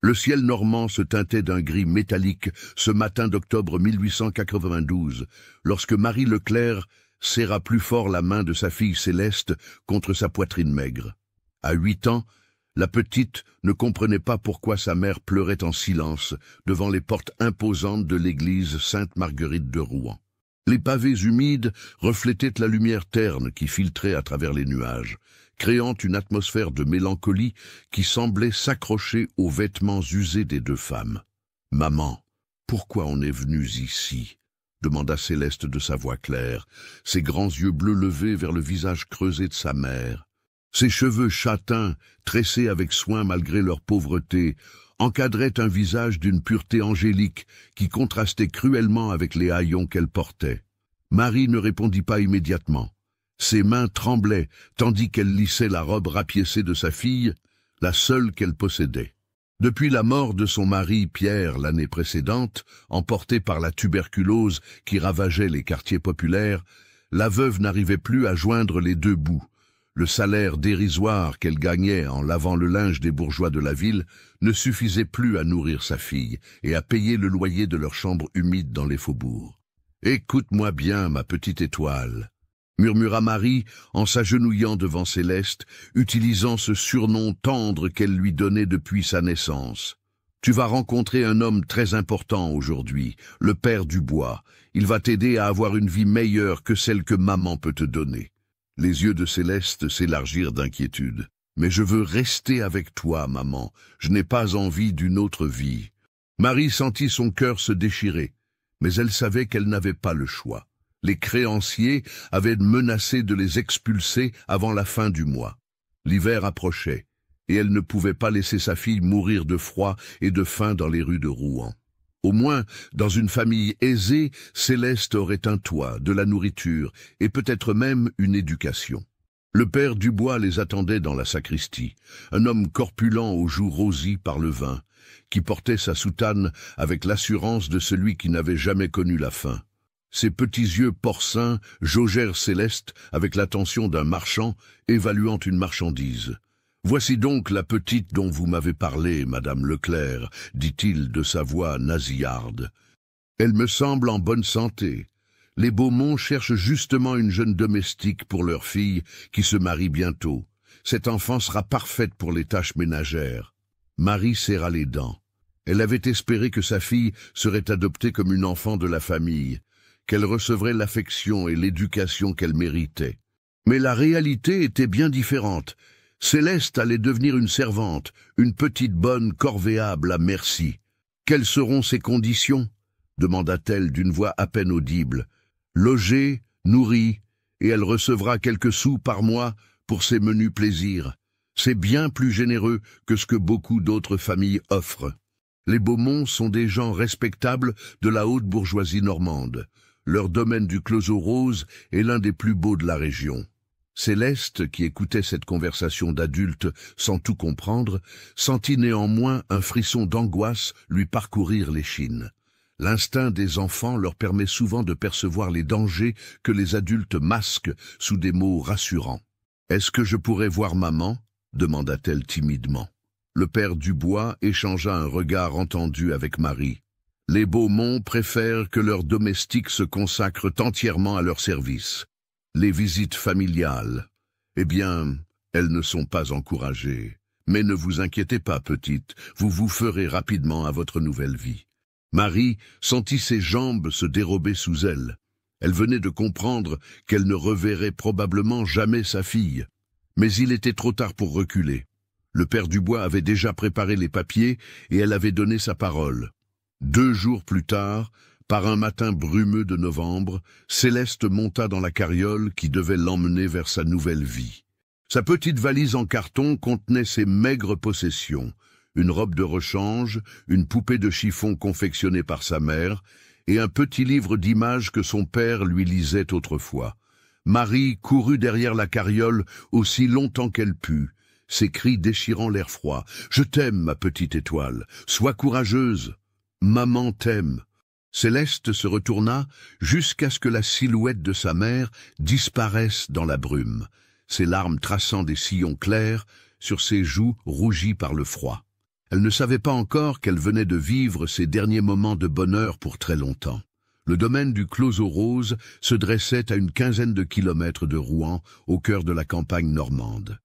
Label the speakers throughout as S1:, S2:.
S1: Le ciel normand se teintait d'un gris métallique ce matin d'octobre 1892, lorsque Marie Leclerc serra plus fort la main de sa fille Céleste contre sa poitrine maigre. À 8 ans, la petite ne comprenait pas pourquoi sa mère pleurait en silence devant les portes imposantes de l'église Sainte-Marguerite de Rouen. Les pavés humides reflétaient la lumière terne qui filtrait à travers les nuages, créant une atmosphère de mélancolie qui semblait s'accrocher aux vêtements usés des deux femmes. « Maman, pourquoi on est venus ici ?» demanda Céleste de sa voix claire, ses grands yeux bleus levés vers le visage creusé de sa mère. Ses cheveux châtains, tressés avec soin malgré leur pauvreté, encadraient un visage d'une pureté angélique qui contrastait cruellement avec les haillons qu'elle portait. Marie ne répondit pas immédiatement. Ses mains tremblaient tandis qu'elle lissait la robe rapiécée de sa fille, la seule qu'elle possédait. Depuis la mort de son mari Pierre l'année précédente, emportée par la tuberculose qui ravageait les quartiers populaires, la veuve n'arrivait plus à joindre les deux bouts. Le salaire dérisoire qu'elle gagnait en lavant le linge des bourgeois de la ville ne suffisait plus à nourrir sa fille et à payer le loyer de leur chambre humide dans les faubourgs. « Écoute-moi bien, ma petite étoile », murmura Marie en s'agenouillant devant Céleste, utilisant ce surnom tendre qu'elle lui donnait depuis sa naissance. « Tu vas rencontrer un homme très important aujourd'hui, le père Dubois. Il va t'aider à avoir une vie meilleure que celle que maman peut te donner. » Les yeux de Céleste s'élargirent d'inquiétude. « Mais je veux rester avec toi, maman. Je n'ai pas envie d'une autre vie. » Marie sentit son cœur se déchirer, mais elle savait qu'elle n'avait pas le choix. Les créanciers avaient menacé de les expulser avant la fin du mois. L'hiver approchait, et elle ne pouvait pas laisser sa fille mourir de froid et de faim dans les rues de Rouen. Au moins, dans une famille aisée, Céleste aurait un toit, de la nourriture et peut-être même une éducation. Le père Dubois les attendait dans la sacristie, un homme corpulent aux joues rosies par le vin, qui portait sa soutane avec l'assurance de celui qui n'avait jamais connu la faim. Ses petits yeux porcins jaugèrent Céleste avec l'attention d'un marchand évaluant une marchandise. « Voici donc la petite dont vous m'avez parlé, Madame Leclerc, dit-il de sa voix nasillarde. Elle me semble en bonne santé. Les Beaumont cherchent justement une jeune domestique pour leur fille qui se marie bientôt. Cette enfant sera parfaite pour les tâches ménagères. » Marie serra les dents. Elle avait espéré que sa fille serait adoptée comme une enfant de la famille, qu'elle recevrait l'affection et l'éducation qu'elle méritait. Mais la réalité était bien différente. Céleste allait devenir une servante, une petite bonne corvéable à merci. « Quelles seront ses conditions ?» demanda-t-elle d'une voix à peine audible. « Logée, nourrie, et elle recevra quelques sous par mois pour ses menus plaisirs. C'est bien plus généreux que ce que beaucoup d'autres familles offrent. Les Beaumont sont des gens respectables de la haute bourgeoisie normande. Leur domaine du Closeau Rose est l'un des plus beaux de la région. » Céleste, qui écoutait cette conversation d'adulte sans tout comprendre, sentit néanmoins un frisson d'angoisse lui parcourir l'échine. L'instinct des enfants leur permet souvent de percevoir les dangers que les adultes masquent sous des mots rassurants. « Est-ce que je pourrais voir maman ?» demanda-t-elle timidement. Le père Dubois échangea un regard entendu avec Marie. « Les Beaumont préfèrent que leurs domestiques se consacrent entièrement à leur service. Les visites familiales, eh bien, elles ne sont pas encouragées. Mais ne vous inquiétez pas, petite, vous vous ferez rapidement à votre nouvelle vie. » Marie sentit ses jambes se dérober sous elle. Elle venait de comprendre qu'elle ne reverrait probablement jamais sa fille. Mais il était trop tard pour reculer. Le père Dubois avait déjà préparé les papiers et elle avait donné sa parole. 2 jours plus tard, par un matin brumeux de novembre, Céleste monta dans la carriole qui devait l'emmener vers sa nouvelle vie. Sa petite valise en carton contenait ses maigres possessions, une robe de rechange, une poupée de chiffon confectionnée par sa mère, et un petit livre d'images que son père lui lisait autrefois. Marie courut derrière la carriole aussi longtemps qu'elle put, ses cris déchirant l'air froid. « Je t'aime, ma petite étoile, sois courageuse. Maman t'aime. » Céleste se retourna jusqu'à ce que la silhouette de sa mère disparaisse dans la brume, ses larmes traçant des sillons clairs sur ses joues rougies par le froid. Elle ne savait pas encore qu'elle venait de vivre ses derniers moments de bonheur pour très longtemps. Le domaine du Clos aux Roses se dressait à une quinzaine de kilomètres de Rouen, au cœur de la campagne normande.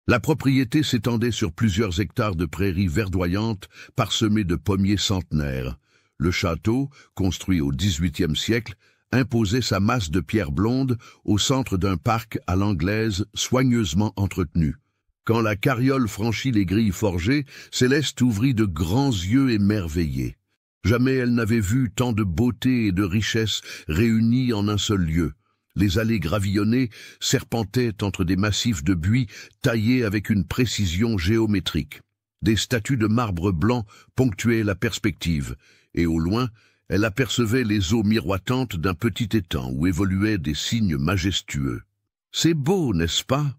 S1: La propriété s'étendait sur plusieurs hectares de prairies verdoyantes parsemées de pommiers centenaires. Le château, construit au XVIIIe siècle, imposait sa masse de pierre blonde au centre d'un parc à l'anglaise soigneusement entretenu. Quand la carriole franchit les grilles forgées, Céleste ouvrit de grands yeux émerveillés. Jamais elle n'avait vu tant de beauté et de richesse réunies en un seul lieu. Les allées gravillonnées serpentaient entre des massifs de buis taillés avec une précision géométrique. Des statues de marbre blanc ponctuaient la perspective, et au loin, elle apercevait les eaux miroitantes d'un petit étang où évoluaient des cygnes majestueux. « C'est beau, n'est-ce pas ?»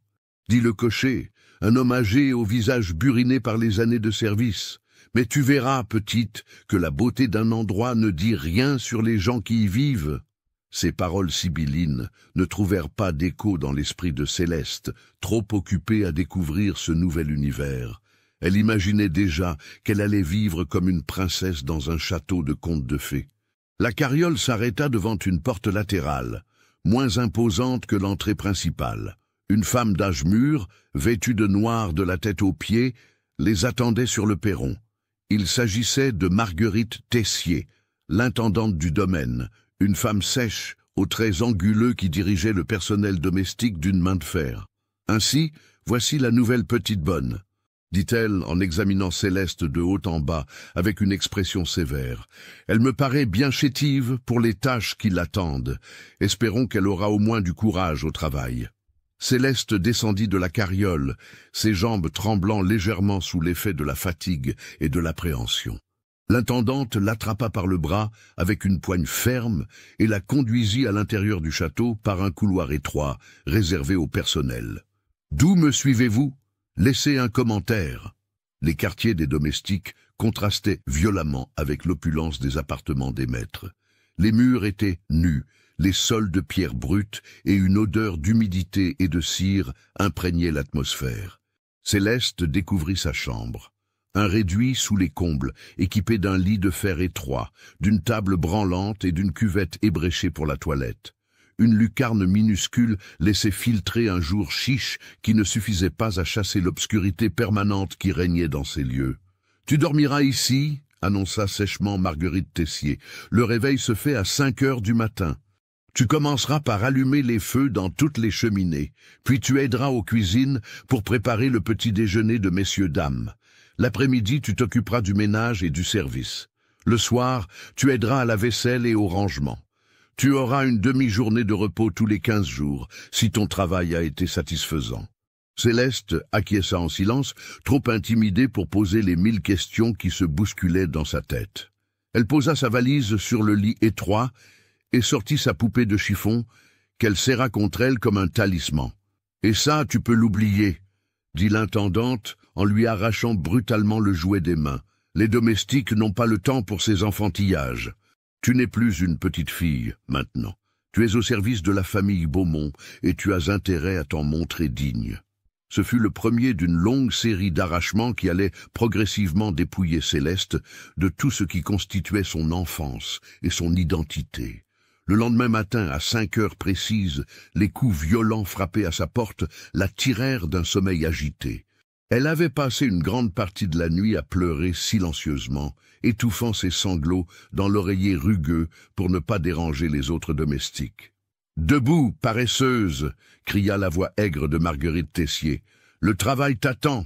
S1: dit le cocher, un homme âgé au visage buriné par les années de service. « Mais tu verras, petite, que la beauté d'un endroit ne dit rien sur les gens qui y vivent. » Ces paroles sibyllines ne trouvèrent pas d'écho dans l'esprit de Céleste, trop occupée à découvrir ce nouvel univers. Elle imaginait déjà qu'elle allait vivre comme une princesse dans un château de conte de fées. La carriole s'arrêta devant une porte latérale, moins imposante que l'entrée principale. Une femme d'âge mûr, vêtue de noir de la tête aux pieds, les attendait sur le perron. Il s'agissait de Marguerite Tessier, l'intendante du domaine, une femme sèche, aux traits anguleux qui dirigeait le personnel domestique d'une main de fer. « Ainsi, voici la nouvelle petite bonne », dit-elle en examinant Céleste de haut en bas avec une expression sévère. « Elle me paraît bien chétive pour les tâches qui l'attendent. Espérons qu'elle aura au moins du courage au travail. » Céleste descendit de la carriole, ses jambes tremblant légèrement sous l'effet de la fatigue et de l'appréhension. L'intendante l'attrapa par le bras avec une poigne ferme et la conduisit à l'intérieur du château par un couloir étroit, réservé au personnel. « D'où me suivez-vous ? Laissez un commentaire. » Les quartiers des domestiques contrastaient violemment avec l'opulence des appartements des maîtres. Les murs étaient nus, les sols de pierre brute et une odeur d'humidité et de cire imprégnaient l'atmosphère. Céleste découvrit sa chambre. Un réduit sous les combles, équipé d'un lit de fer étroit, d'une table branlante et d'une cuvette ébréchée pour la toilette. Une lucarne minuscule laissait filtrer un jour chiche qui ne suffisait pas à chasser l'obscurité permanente qui régnait dans ces lieux. « Tu dormiras ici ?» annonça sèchement Marguerite Tessier. « Le réveil se fait à 5 heures du matin. Tu commenceras par allumer les feux dans toutes les cheminées, puis tu aideras aux cuisines pour préparer le petit déjeuner de messieurs-dames. L'après-midi, tu t'occuperas du ménage et du service. Le soir, tu aideras à la vaisselle et au rangement. Tu auras une demi-journée de repos tous les 15 jours, si ton travail a été satisfaisant. » Céleste acquiesça en silence, trop intimidée pour poser les 1000 questions qui se bousculaient dans sa tête. Elle posa sa valise sur le lit étroit et sortit sa poupée de chiffon, qu'elle serra contre elle comme un talisman. « Et ça, tu peux l'oublier, » dit l'intendante en lui arrachant brutalement le jouet des mains. « Les domestiques n'ont pas le temps pour ces enfantillages. Tu n'es plus une petite fille, maintenant. Tu es au service de la famille Beaumont et tu as intérêt à t'en montrer digne. » Ce fut le premier d'une longue série d'arrachements qui allait progressivement dépouiller Céleste de tout ce qui constituait son enfance et son identité. Le lendemain matin, à 5 heures précises, les coups violents frappés à sa porte la tirèrent d'un sommeil agité. Elle avait passé une grande partie de la nuit à pleurer silencieusement, étouffant ses sanglots dans l'oreiller rugueux pour ne pas déranger les autres domestiques. « Debout, paresseuse !» cria la voix aigre de Marguerite Tessier. « Le travail t'attend !»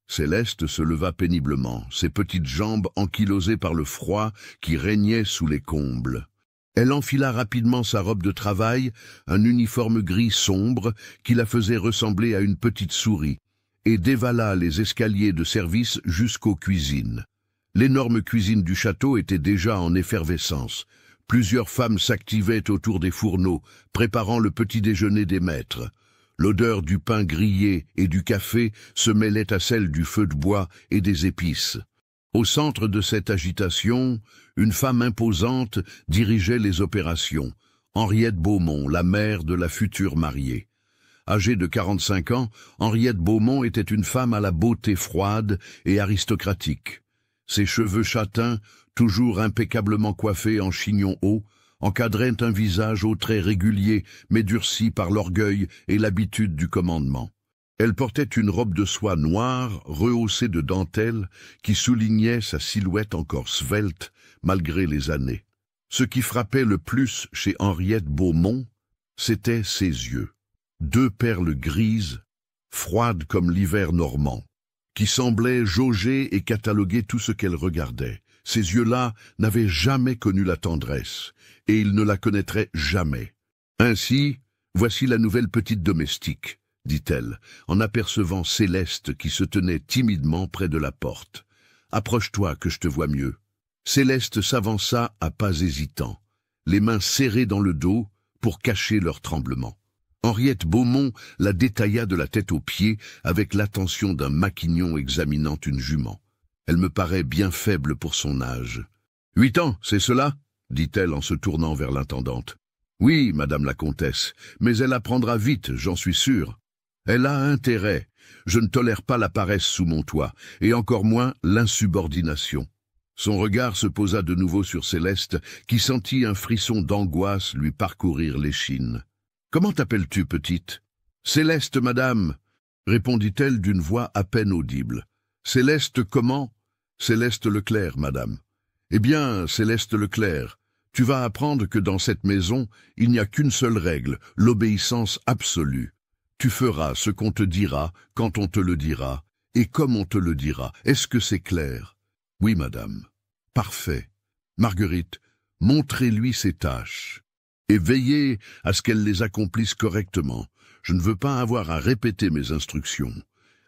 S1: Céleste se leva péniblement, ses petites jambes ankylosées par le froid qui régnait sous les combles. Elle enfila rapidement sa robe de travail, un uniforme gris sombre qui la faisait ressembler à une petite souris, et dévala les escaliers de service jusqu'aux cuisines. L'énorme cuisine du château était déjà en effervescence. Plusieurs femmes s'activaient autour des fourneaux, préparant le petit déjeuner des maîtres. L'odeur du pain grillé et du café se mêlait à celle du feu de bois et des épices. Au centre de cette agitation, une femme imposante dirigeait les opérations, Henriette Beaumont, la mère de la future mariée. Âgée de 45 ans, Henriette Beaumont était une femme à la beauté froide et aristocratique. Ses cheveux châtains, toujours impeccablement coiffés en chignon haut, encadraient un visage aux traits réguliers, mais durcis par l'orgueil et l'habitude du commandement. Elle portait une robe de soie noire, rehaussée de dentelle, qui soulignait sa silhouette encore svelte, malgré les années. Ce qui frappait le plus chez Henriette Beaumont, c'étaient ses yeux. 2 perles grises, froides comme l'hiver normand, qui semblaient jauger et cataloguer tout ce qu'elle regardait. Ces yeux-là n'avaient jamais connu la tendresse, et ils ne la connaîtraient jamais. Ainsi, voici la nouvelle petite domestique, dit-elle, en apercevant Céleste qui se tenait timidement près de la porte. « Approche-toi, que je te vois mieux. » Céleste s'avança à pas hésitants, les mains serrées dans le dos pour cacher leur tremblement. Henriette Beaumont la détailla de la tête aux pieds avec l'attention d'un maquignon examinant une jument. Elle me paraît bien faible pour son âge. « 8 ans, c'est cela ?» dit-elle en se tournant vers l'intendante. « Oui, madame la comtesse, mais elle apprendra vite, j'en suis sûr. Elle a intérêt. Je ne tolère pas la paresse sous mon toit, et encore moins l'insubordination. » Son regard se posa de nouveau sur Céleste, qui sentit un frisson d'angoisse lui parcourir l'échine. « Comment t'appelles-tu, petite ?»« Céleste, madame, » répondit-elle d'une voix à peine audible. « Céleste comment ?»« Céleste Leclerc, madame. »« Eh bien, Céleste Leclerc, tu vas apprendre que dans cette maison, il n'y a qu'une seule règle, l'obéissance absolue. Tu feras ce qu'on te dira, quand on te le dira, et comme on te le dira. Est-ce que c'est clair ? » « Oui, madame. »« Parfait. Marguerite, montrez-lui ses tâches. Et veillez à ce qu'elle les accomplisse correctement. Je ne veux pas avoir à répéter mes instructions. »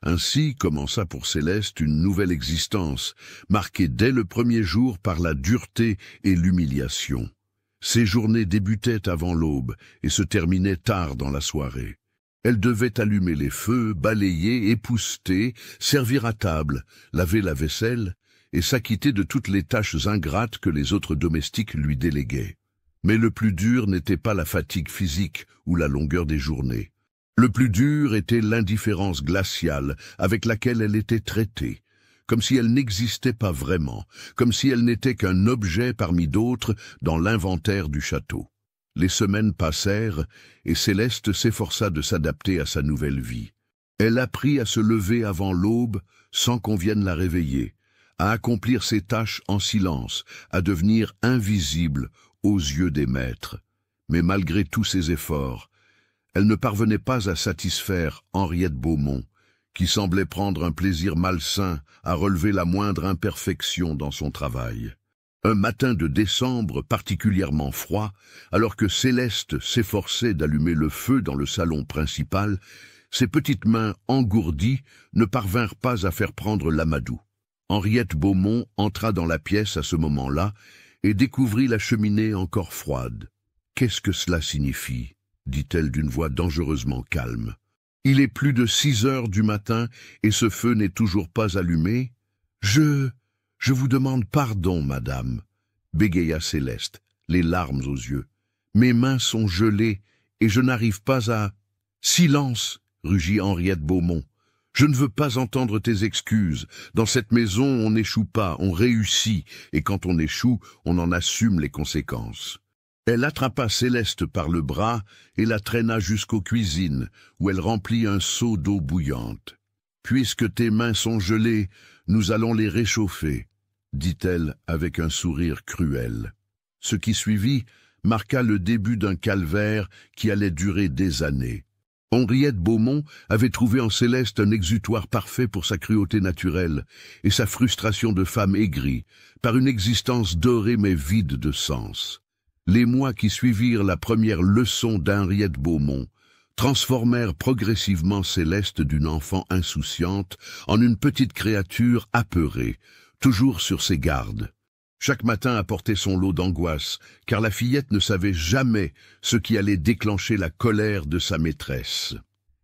S1: Ainsi commença pour Céleste une nouvelle existence, marquée dès le premier jour par la dureté et l'humiliation. Ses journées débutaient avant l'aube et se terminaient tard dans la soirée. Elle devait allumer les feux, balayer, épousseter, servir à table, laver la vaisselle et s'acquitter de toutes les tâches ingrates que les autres domestiques lui déléguaient. Mais le plus dur n'était pas la fatigue physique ou la longueur des journées. Le plus dur était l'indifférence glaciale avec laquelle elle était traitée, comme si elle n'existait pas vraiment, comme si elle n'était qu'un objet parmi d'autres dans l'inventaire du château. Les semaines passèrent et Céleste s'efforça de s'adapter à sa nouvelle vie. Elle apprit à se lever avant l'aube sans qu'on vienne la réveiller, à accomplir ses tâches en silence, à devenir invisible aux yeux des maîtres. Mais malgré tous ses efforts, elle ne parvenait pas à satisfaire Henriette Beaumont, qui semblait prendre un plaisir malsain à relever la moindre imperfection dans son travail. Un matin de décembre particulièrement froid, alors que Céleste s'efforçait d'allumer le feu dans le salon principal, ses petites mains engourdies ne parvinrent pas à faire prendre l'amadou. Henriette Beaumont entra dans la pièce à ce moment-là et découvrit la cheminée encore froide. « Qu'est-ce que cela signifie ?» dit-elle d'une voix dangereusement calme. « Il est plus de 6 heures du matin et ce feu n'est toujours pas allumé. Je vous demande pardon, madame, » bégaya Céleste, les larmes aux yeux. « Mes mains sont gelées et je n'arrive pas à... »« Silence !» rugit Henriette Beaumont. « Je ne veux pas entendre tes excuses. Dans cette maison, on n'échoue pas, on réussit, et quand on échoue, on en assume les conséquences. » Elle attrapa Céleste par le bras et la traîna jusqu'aux cuisines, où elle remplit un seau d'eau bouillante. « Puisque tes mains sont gelées, nous allons les réchauffer, » dit-elle avec un sourire cruel. Ce qui suivit marqua le début d'un calvaire qui allait durer des années. Henriette Beaumont avait trouvé en Céleste un exutoire parfait pour sa cruauté naturelle et sa frustration de femme aigrie, par une existence dorée mais vide de sens. Les mois qui suivirent la première leçon d'Henriette Beaumont transformèrent progressivement Céleste d'une enfant insouciante en une petite créature apeurée, toujours sur ses gardes. Chaque matin apportait son lot d'angoisse, car la fillette ne savait jamais ce qui allait déclencher la colère de sa maîtresse.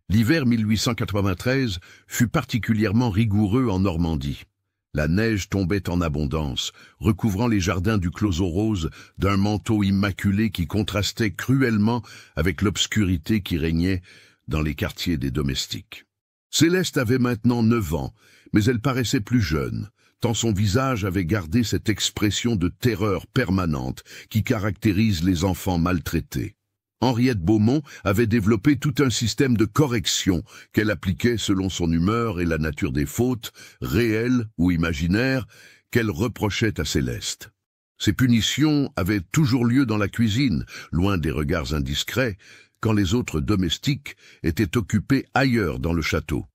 S1: L'hiver 1893 fut particulièrement rigoureux en Normandie. La neige tombait en abondance, recouvrant les jardins du Clos aux Roses d'un manteau immaculé qui contrastait cruellement avec l'obscurité qui régnait dans les quartiers des domestiques. Céleste avait maintenant 9 ans, mais elle paraissait plus jeune, tant son visage avait gardé cette expression de terreur permanente qui caractérise les enfants maltraités. Henriette Beaumont avait développé tout un système de correction qu'elle appliquait selon son humeur et la nature des fautes, réelles ou imaginaires, qu'elle reprochait à Céleste. Ces punitions avaient toujours lieu dans la cuisine, loin des regards indiscrets, quand les autres domestiques étaient occupés ailleurs dans le château.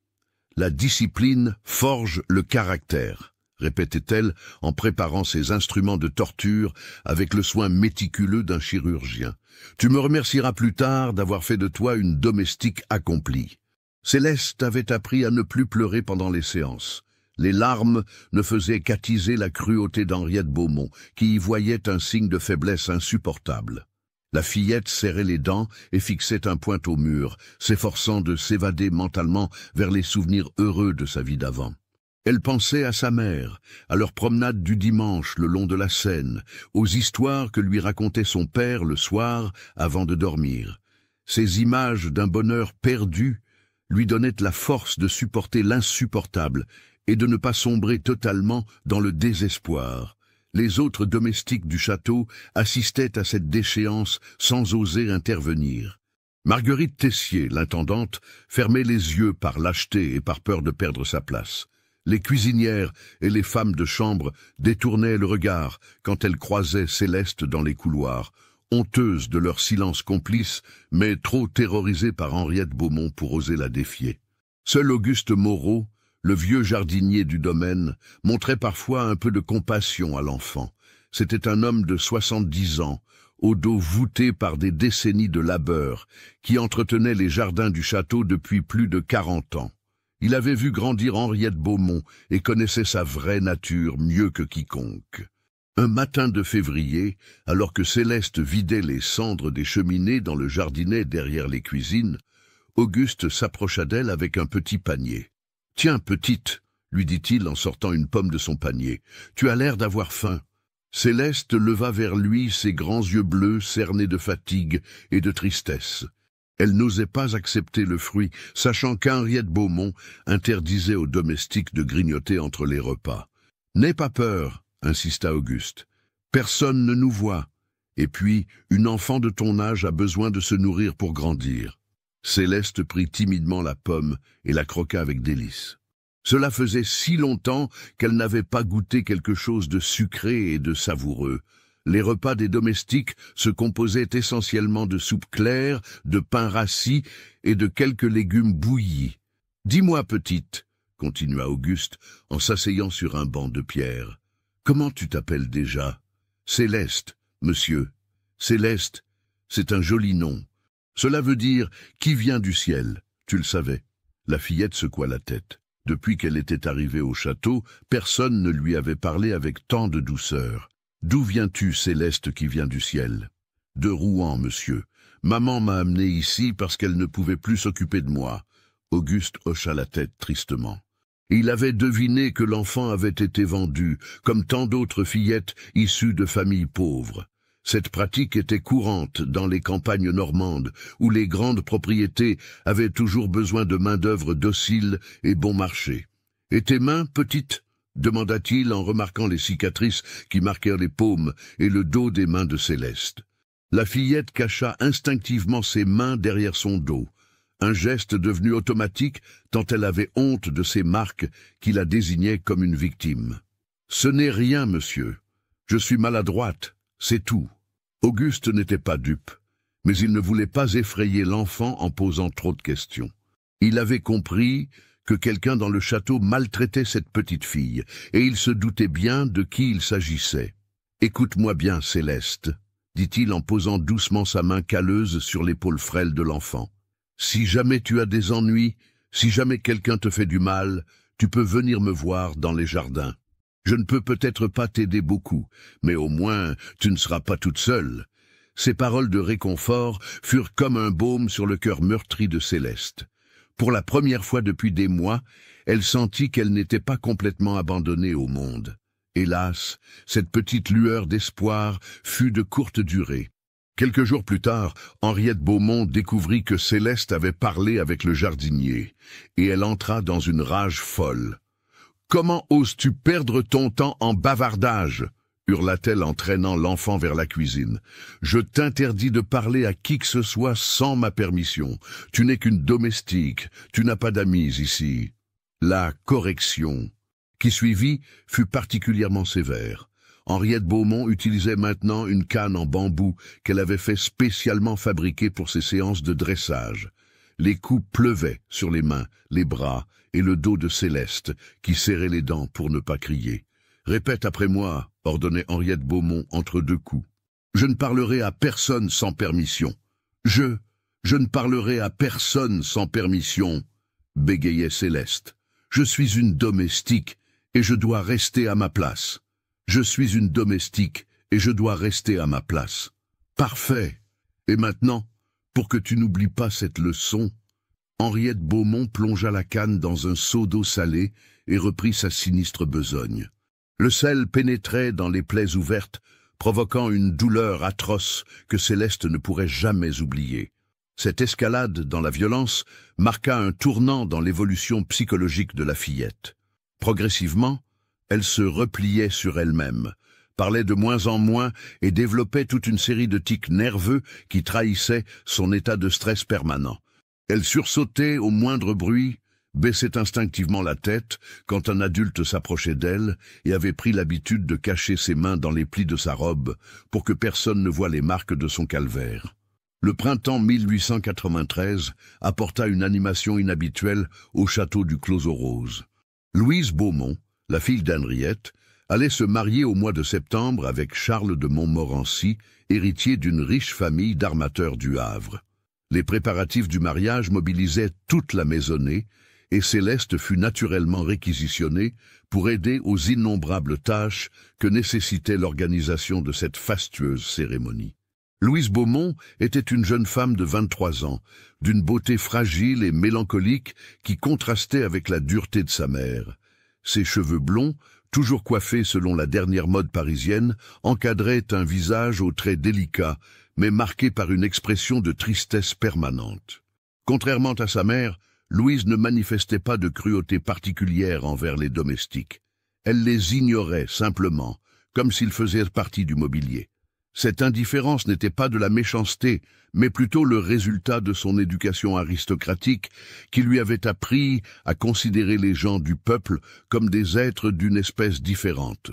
S1: La discipline forge le caractère, répétait-elle en préparant ses instruments de torture avec le soin méticuleux d'un chirurgien. Tu me remercieras plus tard d'avoir fait de toi une domestique accomplie. Céleste avait appris à ne plus pleurer pendant les séances. Les larmes ne faisaient qu'attiser la cruauté d'Henriette Beaumont, qui y voyait un signe de faiblesse insupportable. La fillette serrait les dents et fixait un poing au mur, s'efforçant de s'évader mentalement vers les souvenirs heureux de sa vie d'avant. Elle pensait à sa mère, à leur promenade du dimanche le long de la Seine, aux histoires que lui racontait son père le soir avant de dormir. Ces images d'un bonheur perdu lui donnaient la force de supporter l'insupportable et de ne pas sombrer totalement dans le désespoir. Les autres domestiques du château assistaient à cette déchéance sans oser intervenir. Marguerite Tessier, l'intendante, fermait les yeux par lâcheté et par peur de perdre sa place. Les cuisinières et les femmes de chambre détournaient le regard quand elles croisaient Céleste dans les couloirs, honteuses de leur silence complice, mais trop terrorisées par Henriette Beaumont pour oser la défier. Seul Auguste Moreau, le vieux jardinier du domaine, montrait parfois un peu de compassion à l'enfant. C'était un homme de 70 ans, au dos voûté par des décennies de labeur, qui entretenait les jardins du château depuis plus de 40 ans. Il avait vu grandir Henriette Beaumont et connaissait sa vraie nature mieux que quiconque. Un matin de février, alors que Céleste vidait les cendres des cheminées dans le jardinet derrière les cuisines, Auguste s'approcha d'elle avec un petit panier. « Tiens, petite, » lui dit-il en sortant une pomme de son panier, « tu as l'air d'avoir faim. » Céleste leva vers lui ses grands yeux bleus cernés de fatigue et de tristesse. Elle n'osait pas accepter le fruit, sachant qu'Henriette Beaumont interdisait aux domestiques de grignoter entre les repas. « N'aie pas peur, » insista Auguste. « Personne ne nous voit. Et puis, une enfant de ton âge a besoin de se nourrir pour grandir. » Céleste prit timidement la pomme et la croqua avec délice. Cela faisait si longtemps qu'elle n'avait pas goûté quelque chose de sucré et de savoureux. Les repas des domestiques se composaient essentiellement de soupe claire, de pain rassis et de quelques légumes bouillis. « Dis-moi, petite, » continua Auguste en s'asseyant sur un banc de pierre, « comment tu t'appelles déjà ?»« Céleste, monsieur. Céleste, c'est un joli nom. Cela veut dire « qui vient du ciel », tu le savais. » La fillette secoua la tête. Depuis qu'elle était arrivée au château, personne ne lui avait parlé avec tant de douceur. « D'où viens-tu, Céleste, qui vient du ciel ?»« De Rouen, monsieur. Maman m'a amené ici parce qu'elle ne pouvait plus s'occuper de moi. » Auguste hocha la tête tristement. Il avait deviné que l'enfant avait été vendu, comme tant d'autres fillettes issues de familles pauvres. Cette pratique était courante dans les campagnes normandes, où les grandes propriétés avaient toujours besoin de main-d'œuvre docile et bon marché. « Et tes mains, petite ?» demanda-t-il en remarquant les cicatrices qui marquèrent les paumes et le dos des mains de Céleste. La fillette cacha instinctivement ses mains derrière son dos, un geste devenu automatique tant elle avait honte de ces marques qui la désignaient comme une victime. « Ce n'est rien, monsieur. Je suis maladroite, c'est tout. » Auguste n'était pas dupe, mais il ne voulait pas effrayer l'enfant en posant trop de questions. Il avait compris que quelqu'un dans le château maltraitait cette petite fille, et il se doutait bien de qui il s'agissait. « Écoute-moi bien, Céleste, » dit-il en posant doucement sa main calleuse sur l'épaule frêle de l'enfant. « Si jamais tu as des ennuis, si jamais quelqu'un te fait du mal, tu peux venir me voir dans les jardins. Je ne peux peut-être pas t'aider beaucoup, mais au moins tu ne seras pas toute seule. » Ces paroles de réconfort furent comme un baume sur le cœur meurtri de Céleste. Pour la première fois depuis des mois, elle sentit qu'elle n'était pas complètement abandonnée au monde. Hélas, cette petite lueur d'espoir fut de courte durée. Quelques jours plus tard, Henriette Beaumont découvrit que Céleste avait parlé avec le jardinier, et elle entra dans une rage folle. « Comment oses-tu perdre ton temps en bavardage » hurla-t-elle en traînant l'enfant vers la cuisine. « Je t'interdis de parler à qui que ce soit sans ma permission. Tu n'es qu'une domestique, tu n'as pas d'amis ici. » La correction qui suivit fut particulièrement sévère. Henriette Beaumont utilisait maintenant une canne en bambou qu'elle avait fait spécialement fabriquer pour ses séances de dressage. Les coups pleuvaient sur les mains, les bras et le dos de Céleste, qui serrait les dents pour ne pas crier. « Répète après moi », ordonnait Henriette Beaumont entre deux coups. « Je ne parlerai à personne sans permission. Je ne parlerai à personne sans permission, » bégayait Céleste. « Je suis une domestique et je dois rester à ma place. Je suis une domestique et je dois rester à ma place. Parfait. Et maintenant, pour que tu n'oublies pas cette leçon, » Henriette Beaumont plongea la canne dans un seau d'eau salée et reprit sa sinistre besogne. Le sel pénétrait dans les plaies ouvertes, provoquant une douleur atroce que Céleste ne pourrait jamais oublier. Cette escalade dans la violence marqua un tournant dans l'évolution psychologique de la fillette. Progressivement, elle se repliait sur elle-même, parlait de moins en moins et développait toute une série de tics nerveux qui trahissaient son état de stress permanent. Elle sursautait au moindre bruit, baissait instinctivement la tête quand un adulte s'approchait d'elle et avait pris l'habitude de cacher ses mains dans les plis de sa robe pour que personne ne voie les marques de son calvaire. Le printemps 1893 apporta une animation inhabituelle au château du Clos aux Roses. Louise Beaumont, la fille d'Henriette, allait se marier au mois de septembre avec Charles de Montmorency, héritier d'une riche famille d'armateurs du Havre. Les préparatifs du mariage mobilisaient toute la maisonnée, et Céleste fut naturellement réquisitionnée pour aider aux innombrables tâches que nécessitait l'organisation de cette fastueuse cérémonie. Louise Beaumont était une jeune femme de 23 ans, d'une beauté fragile et mélancolique qui contrastait avec la dureté de sa mère. Ses cheveux blonds, toujours coiffés selon la dernière mode parisienne, encadraient un visage aux traits délicats, mais marqué par une expression de tristesse permanente. Contrairement à sa mère, Louise ne manifestait pas de cruauté particulière envers les domestiques. Elle les ignorait simplement, comme s'ils faisaient partie du mobilier. Cette indifférence n'était pas de la méchanceté, mais plutôt le résultat de son éducation aristocratique qui lui avait appris à considérer les gens du peuple comme des êtres d'une espèce différente.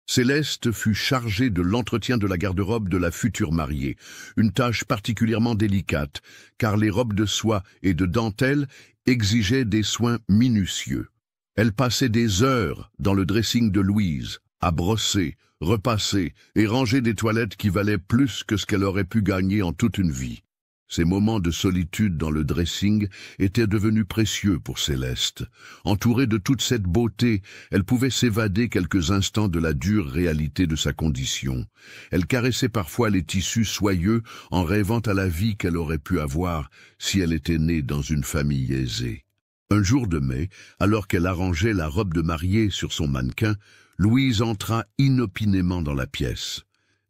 S1: Céleste fut chargée de l'entretien de la garde-robe de la future mariée, une tâche particulièrement délicate, car les robes de soie et de dentelle exigeaient des soins minutieux. Elle passait des heures dans le dressing de Louise, à brosser, repasser et ranger des toilettes qui valaient plus que ce qu'elle aurait pu gagner en toute une vie. Ces moments de solitude dans le dressing étaient devenus précieux pour Céleste. Entourée de toute cette beauté, elle pouvait s'évader quelques instants de la dure réalité de sa condition. Elle caressait parfois les tissus soyeux en rêvant à la vie qu'elle aurait pu avoir si elle était née dans une famille aisée. Un jour de mai, alors qu'elle arrangeait la robe de mariée sur son mannequin, Louise entra inopinément dans la pièce.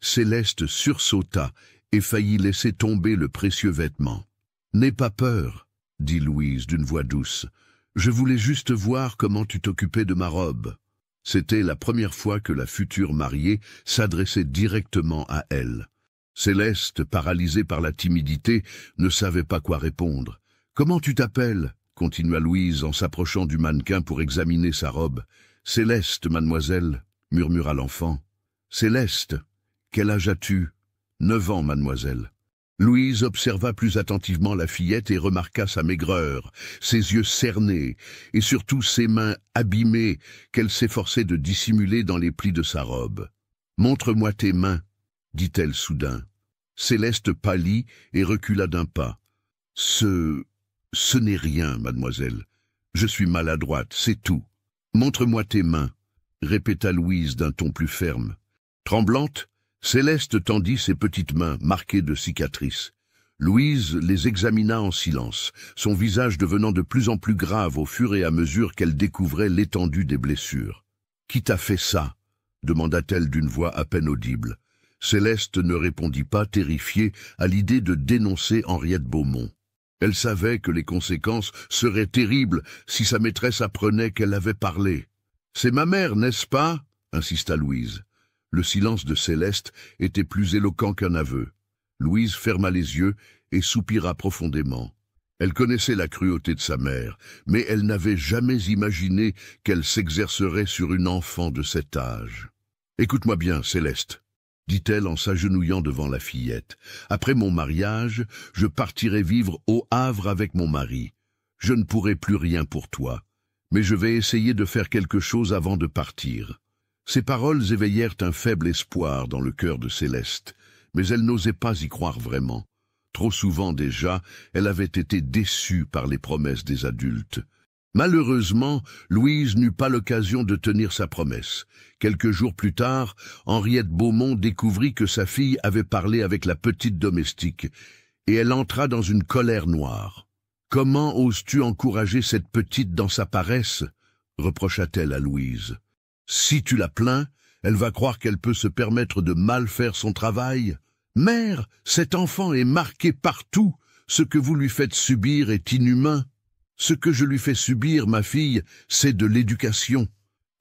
S1: Céleste sursauta et faillit laisser tomber le précieux vêtement. « N'aie pas peur, » dit Louise d'une voix douce. « Je voulais juste voir comment tu t'occupais de ma robe. » C'était la première fois que la future mariée s'adressait directement à elle. Céleste, paralysée par la timidité, ne savait pas quoi répondre. « Comment tu t'appelles » continua Louise en s'approchant du mannequin pour examiner sa robe. « Céleste, mademoiselle, » murmura l'enfant. « Céleste, quel âge as-tu » « 9 ans, mademoiselle. » Louise observa plus attentivement la fillette et remarqua sa maigreur, ses yeux cernés, et surtout ses mains abîmées qu'elle s'efforçait de dissimuler dans les plis de sa robe. « Montre-moi tes mains, » dit-elle soudain. Céleste pâlit et recula d'un pas. « Ce n'est rien, mademoiselle. Je suis maladroite, c'est tout. »« Montre-moi tes mains, » répéta Louise d'un ton plus ferme. Tremblante, Céleste tendit ses petites mains, marquées de cicatrices. Louise les examina en silence, son visage devenant de plus en plus grave au fur et à mesure qu'elle découvrait l'étendue des blessures. « Qui t'a fait ça ?» demanda-t-elle d'une voix à peine audible. Céleste ne répondit pas, terrifiée à l'idée de dénoncer Henriette Beaumont. Elle savait que les conséquences seraient terribles si sa maîtresse apprenait qu'elle avait parlé. C'est ma mère, n'est-ce pas? Insista Louise. Le silence de Céleste était plus éloquent qu'un aveu. Louise ferma les yeux et soupira profondément. Elle connaissait la cruauté de sa mère, mais elle n'avait jamais imaginé qu'elle s'exercerait sur une enfant de cet âge. « Écoute-moi bien, Céleste, » dit-elle en s'agenouillant devant la fillette. « Après mon mariage, je partirai vivre au Havre avec mon mari. Je ne pourrai plus rien pour toi, mais je vais essayer de faire quelque chose avant de partir. » Ces paroles éveillèrent un faible espoir dans le cœur de Céleste, mais elle n'osait pas y croire vraiment. Trop souvent déjà, elle avait été déçue par les promesses des adultes. Malheureusement, Louise n'eut pas l'occasion de tenir sa promesse. Quelques jours plus tard, Henriette Beaumont découvrit que sa fille avait parlé avec la petite domestique, et elle entra dans une colère noire. « Comment oses-tu encourager cette petite dans sa paresse ?» reprocha-t-elle à Louise. « Si tu la plains, elle va croire qu'elle peut se permettre de mal faire son travail. Mère, cet enfant est marqué partout. Ce que vous lui faites subir est inhumain. Ce que je lui fais subir, ma fille, c'est de l'éducation.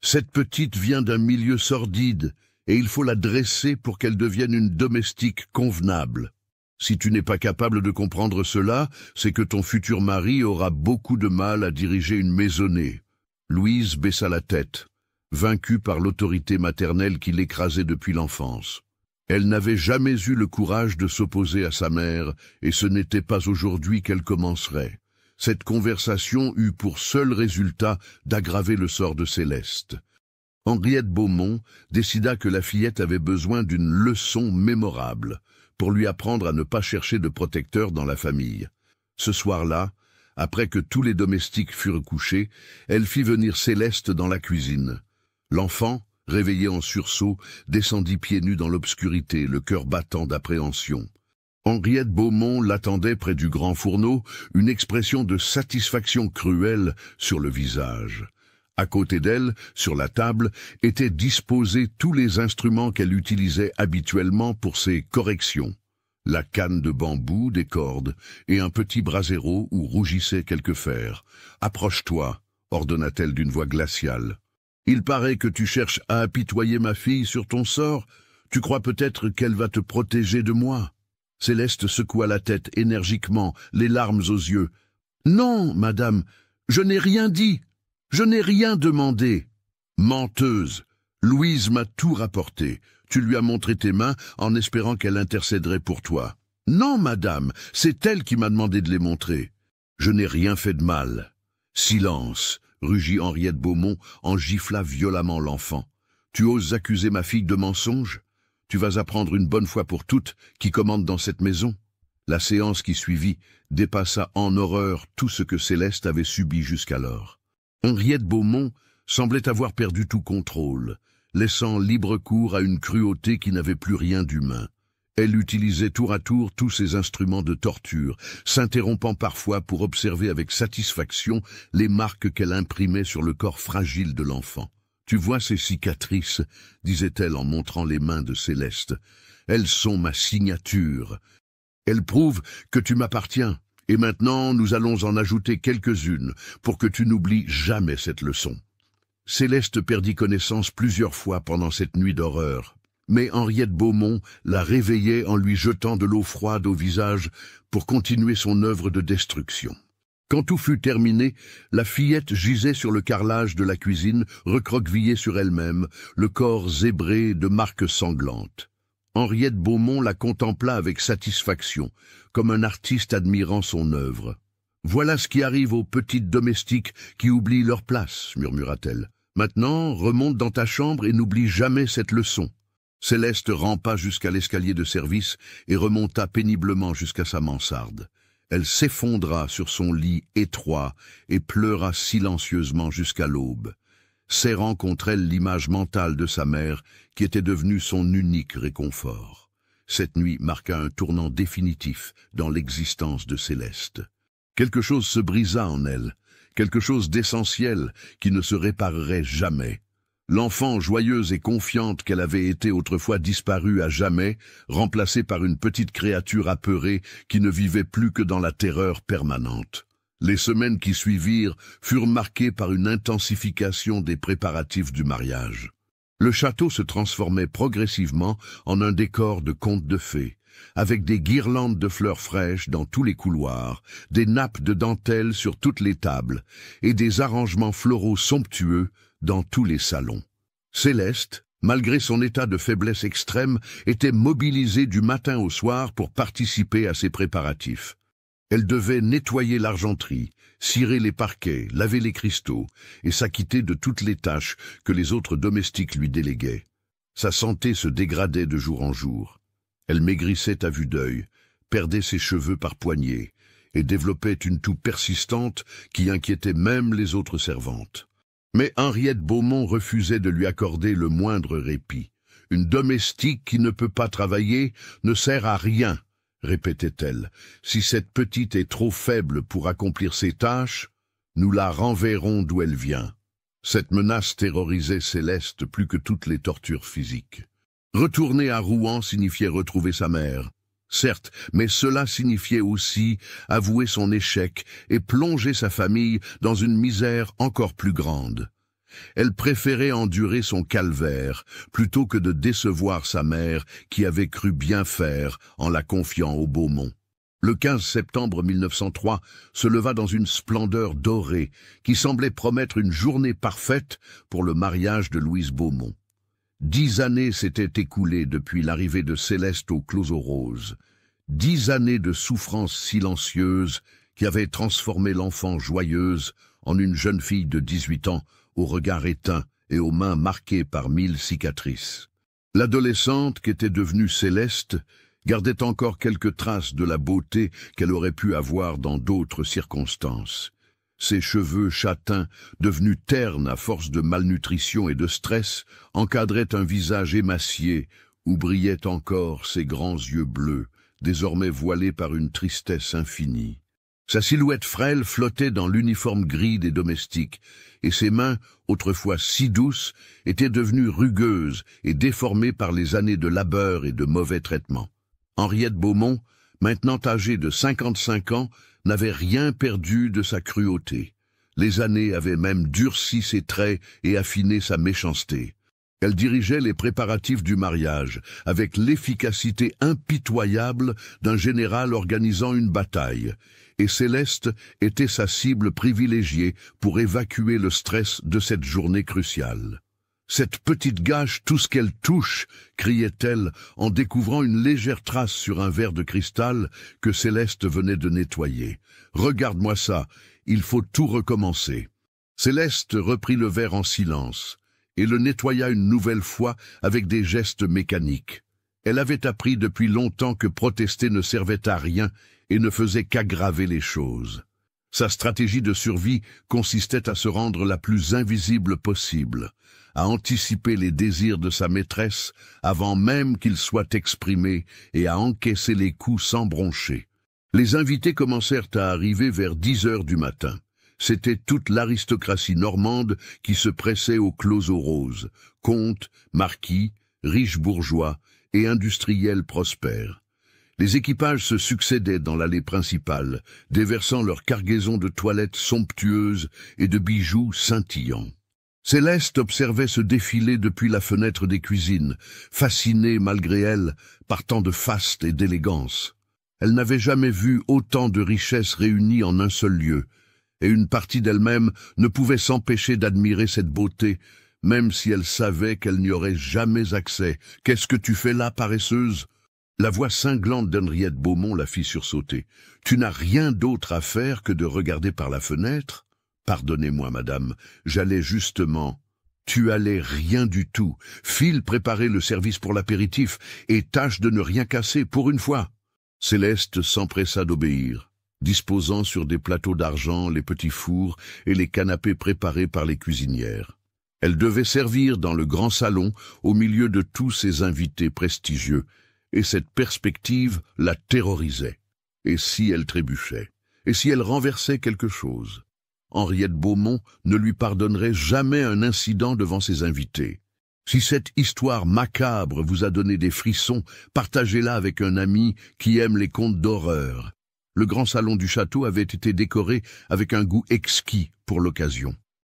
S1: Cette petite vient d'un milieu sordide, et il faut la dresser pour qu'elle devienne une domestique convenable. Si tu n'es pas capable de comprendre cela, c'est que ton futur mari aura beaucoup de mal à diriger une maisonnée. » Louise baissa la tête, vaincue par l'autorité maternelle qui l'écrasait depuis l'enfance. Elle n'avait jamais eu le courage de s'opposer à sa mère, et ce n'était pas aujourd'hui qu'elle commencerait. Cette conversation eut pour seul résultat d'aggraver le sort de Céleste. Henriette Beaumont décida que la fillette avait besoin d'une leçon mémorable pour lui apprendre à ne pas chercher de protecteur dans la famille. Ce soir-là, après que tous les domestiques furent couchés, elle fit venir Céleste dans la cuisine. L'enfant, réveillé en sursaut, descendit pieds nus dans l'obscurité, le cœur battant d'appréhension. Henriette Beaumont l'attendait près du grand fourneau, une expression de satisfaction cruelle sur le visage. À côté d'elle, sur la table, étaient disposés tous les instruments qu'elle utilisait habituellement pour ses corrections. La canne de bambou, des cordes, et un petit brasero où rougissaient quelques fers. « Approche-toi » ordonna-t-elle d'une voix glaciale. « Il paraît que tu cherches à apitoyer ma fille sur ton sort. Tu crois peut-être qu'elle va te protéger de moi ?» Céleste secoua la tête énergiquement, les larmes aux yeux. « Non, madame, je n'ai rien dit. Je n'ai rien demandé. »« Menteuse, Louise m'a tout rapporté. Tu lui as montré tes mains en espérant qu'elle intercéderait pour toi. »« Non, madame, c'est elle qui m'a demandé de les montrer. »« Je n'ai rien fait de mal. »« Silence !» rugit Henriette Beaumont en gifla violemment l'enfant. « Tu oses accuser ma fille de mensonge ? Tu vas apprendre une bonne fois pour toutes qui commande dans cette maison. » La séance qui suivit dépassa en horreur tout ce que Céleste avait subi jusqu'alors. Henriette Beaumont semblait avoir perdu tout contrôle, laissant libre cours à une cruauté qui n'avait plus rien d'humain. Elle utilisait tour à tour tous ses instruments de torture, s'interrompant parfois pour observer avec satisfaction les marques qu'elle imprimait sur le corps fragile de l'enfant. « Tu vois ces cicatrices » disait-elle en montrant les mains de Céleste. « Elles sont ma signature. Elles prouvent que tu m'appartiens. Et maintenant, nous allons en ajouter quelques-unes pour que tu n'oublies jamais cette leçon. » Céleste perdit connaissance plusieurs fois pendant cette nuit d'horreur. Mais Henriette Beaumont la réveillait en lui jetant de l'eau froide au visage pour continuer son œuvre de destruction. Quand tout fut terminé, la fillette gisait sur le carrelage de la cuisine, recroquevillée sur elle-même, le corps zébré de marques sanglantes. Henriette Beaumont la contempla avec satisfaction, comme un artiste admirant son œuvre. « Voilà ce qui arrive aux petites domestiques qui oublient leur place, » murmura-t-elle. « Maintenant, remonte dans ta chambre et n'oublie jamais cette leçon. » Céleste rampa jusqu'à l'escalier de service et remonta péniblement jusqu'à sa mansarde. Elle s'effondra sur son lit étroit et pleura silencieusement jusqu'à l'aube, serrant contre elle l'image mentale de sa mère qui était devenue son unique réconfort. Cette nuit marqua un tournant définitif dans l'existence de Céleste. Quelque chose se brisa en elle, quelque chose d'essentiel qui ne se réparerait jamais. L'enfant joyeuse et confiante qu'elle avait été autrefois disparut à jamais, remplacée par une petite créature apeurée qui ne vivait plus que dans la terreur permanente. Les semaines qui suivirent furent marquées par une intensification des préparatifs du mariage. Le château se transformait progressivement en un décor de contes de fées, avec des guirlandes de fleurs fraîches dans tous les couloirs, des nappes de dentelle sur toutes les tables et des arrangements floraux somptueux dans tous les salons. Céleste, malgré son état de faiblesse extrême, était mobilisée du matin au soir pour participer à ces préparatifs. Elle devait nettoyer l'argenterie, cirer les parquets, laver les cristaux et s'acquitter de toutes les tâches que les autres domestiques lui déléguaient. Sa santé se dégradait de jour en jour. Elle maigrissait à vue d'œil, perdait ses cheveux par poignées et développait une toux persistante qui inquiétait même les autres servantes. Mais Henriette Beaumont refusait de lui accorder le moindre répit. « Une domestique qui ne peut pas travailler ne sert à rien », répétait-elle. « Si cette petite est trop faible pour accomplir ses tâches, nous la renverrons d'où elle vient. » Cette menace terrorisait Céleste plus que toutes les tortures physiques. Retourner à Rouen signifiait retrouver sa mère. Certes, mais cela signifiait aussi avouer son échec et plonger sa famille dans une misère encore plus grande. Elle préférait endurer son calvaire plutôt que de décevoir sa mère qui avait cru bien faire en la confiant aux Beaumont. Le 15 septembre 1903 se leva dans une splendeur dorée qui semblait promettre une journée parfaite pour le mariage de Louise Beaumont. 10 années s'étaient écoulées depuis l'arrivée de Céleste au Clos aux Roses. 10 années de souffrances silencieuses qui avaient transformé l'enfant joyeuse en une jeune fille de 18 ans, au regard éteint et aux mains marquées par 1000 cicatrices. L'adolescente qu'était devenue Céleste gardait encore quelques traces de la beauté qu'elle aurait pu avoir dans d'autres circonstances. Ses cheveux châtains, devenus ternes à force de malnutrition et de stress, encadraient un visage émacié où brillaient encore ses grands yeux bleus, désormais voilés par une tristesse infinie. Sa silhouette frêle flottait dans l'uniforme gris des domestiques, et ses mains, autrefois si douces, étaient devenues rugueuses et déformées par les années de labeur et de mauvais traitements. Henriette Beaumont, maintenant âgée de 55 ans, n'avait rien perdu de sa cruauté. Les années avaient même durci ses traits et affiné sa méchanceté. Elle dirigeait les préparatifs du mariage, avec l'efficacité impitoyable d'un général organisant une bataille, et Céleste était sa cible privilégiée pour évacuer le stress de cette journée cruciale. « Cette petite gâche tout ce qu'elle touche !» criait-elle en découvrant une légère trace sur un verre de cristal que Céleste venait de nettoyer. « Regarde-moi ça, il faut tout recommencer. » Céleste reprit le verre en silence et le nettoya une nouvelle fois avec des gestes mécaniques. Elle avait appris depuis longtemps que protester ne servait à rien et ne faisait qu'aggraver les choses. Sa stratégie de survie consistait à se rendre la plus invisible possible, à anticiper les désirs de sa maîtresse avant même qu'ils soient exprimés et à encaisser les coups sans broncher. Les invités commencèrent à arriver vers 10 heures du matin. C'était toute l'aristocratie normande qui se pressait au Clos aux Roses, comtes, marquis, riches bourgeois et industriels prospères. Les équipages se succédaient dans l'allée principale, déversant leur cargaison de toilettes somptueuses et de bijoux scintillants. Céleste observait ce défilé depuis la fenêtre des cuisines, fascinée malgré elle par tant de faste et d'élégance. Elle n'avait jamais vu autant de richesses réunies en un seul lieu, et une partie d'elle-même ne pouvait s'empêcher d'admirer cette beauté, même si elle savait qu'elle n'y aurait jamais accès. « Qu'est-ce que tu fais là, paresseuse ?» La voix cinglante d'Henriette Beaumont la fit sursauter. « Tu n'as rien d'autre à faire que de regarder par la fenêtre ?»« Pardonnez-moi, madame, j'allais justement... » « Tu allais rien du tout. File préparer le service pour l'apéritif et tâche de ne rien casser pour une fois. » Céleste s'empressa d'obéir, disposant sur des plateaux d'argent les petits fours et les canapés préparés par les cuisinières. Elle devait servir dans le grand salon au milieu de tous ces invités prestigieux, et cette perspective la terrorisait. Et si elle trébuchait? Et si elle renversait quelque chose? Henriette Beaumont ne lui pardonnerait jamais un incident devant ses invités. Si cette histoire macabre vous a donné des frissons, partagez-la avec un ami qui aime les contes d'horreur. Le grand salon du château avait été décoré avec un goût exquis pour l'occasion.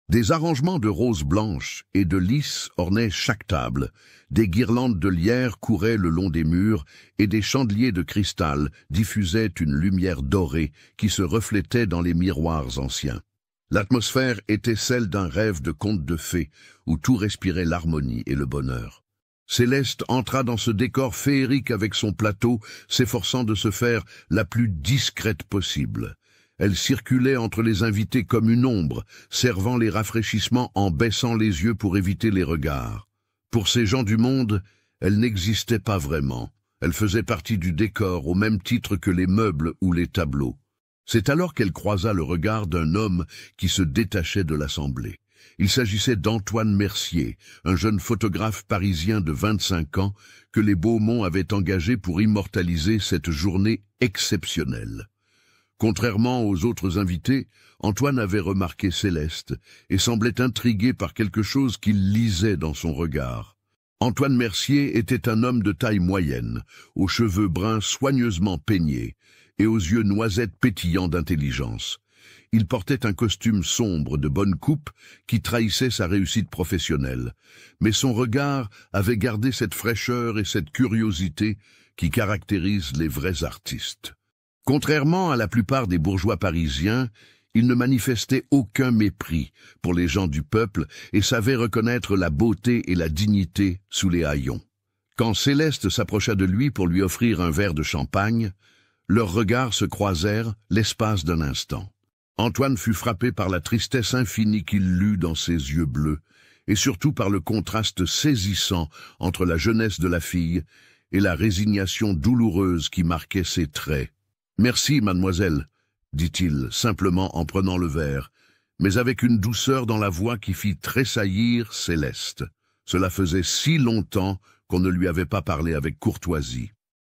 S1: Des arrangements de roses blanches et de lys ornaient chaque table, des guirlandes de lierre couraient le long des murs et des chandeliers de cristal diffusaient une lumière dorée qui se reflétait dans les miroirs anciens. L'atmosphère était celle d'un rêve de conte de fées, où tout respirait l'harmonie et le bonheur. Céleste entra dans ce décor féerique avec son plateau, s'efforçant de se faire la plus discrète possible. Elle circulait entre les invités comme une ombre, servant les rafraîchissements en baissant les yeux pour éviter les regards. Pour ces gens du monde, elle n'existait pas vraiment. Elle faisait partie du décor au même titre que les meubles ou les tableaux. C'est alors qu'elle croisa le regard d'un homme qui se détachait de l'assemblée. Il s'agissait d'Antoine Mercier, un jeune photographe parisien de 25 ans que les Beaumont avaient engagé pour immortaliser cette journée exceptionnelle. Contrairement aux autres invités, Antoine avait remarqué Céleste et semblait intrigué par quelque chose qu'il lisait dans son regard. Antoine Mercier était un homme de taille moyenne, aux cheveux bruns soigneusement peignés et aux yeux noisettes pétillants d'intelligence. Il portait un costume sombre de bonne coupe qui trahissait sa réussite professionnelle, mais son regard avait gardé cette fraîcheur et cette curiosité qui caractérisent les vrais artistes. Contrairement à la plupart des bourgeois parisiens, il ne manifestait aucun mépris pour les gens du peuple et savait reconnaître la beauté et la dignité sous les haillons. Quand Céleste s'approcha de lui pour lui offrir un verre de champagne, leurs regards se croisèrent l'espace d'un instant. Antoine fut frappé par la tristesse infinie qu'il lut dans ses yeux bleus, et surtout par le contraste saisissant entre la jeunesse de la fille et la résignation douloureuse qui marquait ses traits. « Merci, mademoiselle », dit-il simplement en prenant le verre, mais avec une douceur dans la voix qui fit tressaillir Céleste. Cela faisait si longtemps qu'on ne lui avait pas parlé avec courtoisie.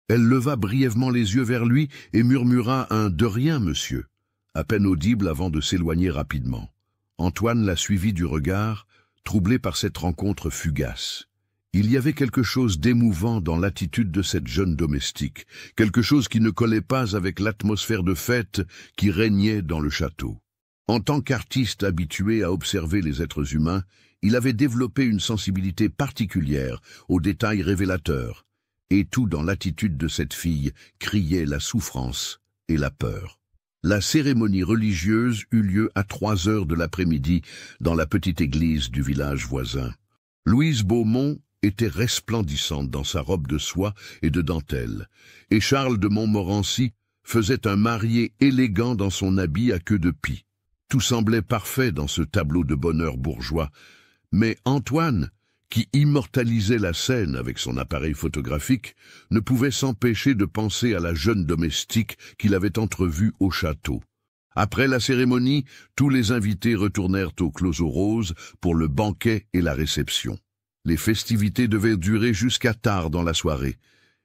S1: Elle leva brièvement les yeux vers lui et murmura un « de rien, monsieur », à peine audible avant de s'éloigner rapidement. Antoine la suivit du regard, troublé par cette rencontre fugace. Il y avait quelque chose d'émouvant dans l'attitude de cette jeune domestique, quelque chose qui ne collait pas avec l'atmosphère de fête qui régnait dans le château. En tant qu'artiste habitué à observer les êtres humains, il avait développé une sensibilité particulière aux détails révélateurs, et tout dans l'attitude de cette fille criait la souffrance et la peur. La cérémonie religieuse eut lieu à 3 heures de l'après-midi dans la petite église du village voisin. Louise Beaumont était resplendissante dans sa robe de soie et de dentelle, et Charles de Montmorency faisait un marié élégant dans son habit à queue de pie. Tout semblait parfait dans ce tableau de bonheur bourgeois, mais Antoine, qui immortalisait la scène avec son appareil photographique, ne pouvait s'empêcher de penser à la jeune domestique qu'il avait entrevue au château. Après la cérémonie, tous les invités retournèrent au Clos aux Roses pour le banquet et la réception. Les festivités devaient durer jusqu'à tard dans la soirée,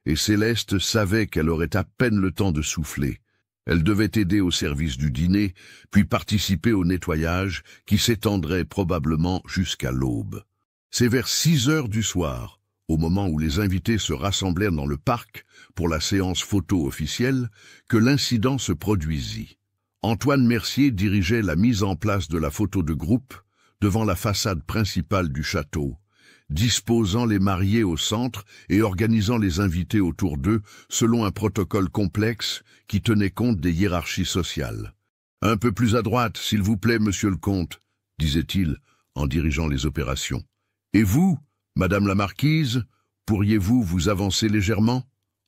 S1: et Céleste savait qu'elle aurait à peine le temps de souffler. Elle devait aider au service du dîner, puis participer au nettoyage qui s'étendrait probablement jusqu'à l'aube. C'est vers 6 heures du soir, au moment où les invités se rassemblèrent dans le parc pour la séance photo officielle, que l'incident se produisit. Antoine Mercier dirigeait la mise en place de la photo de groupe devant la façade principale du château, disposant les mariés au centre et organisant les invités autour d'eux selon un protocole complexe qui tenait compte des hiérarchies sociales. « Un peu plus à droite, s'il vous plaît, monsieur le comte », disait-il en dirigeant les opérations. « Et vous, madame la marquise, pourriez-vous vous avancer légèrement ?»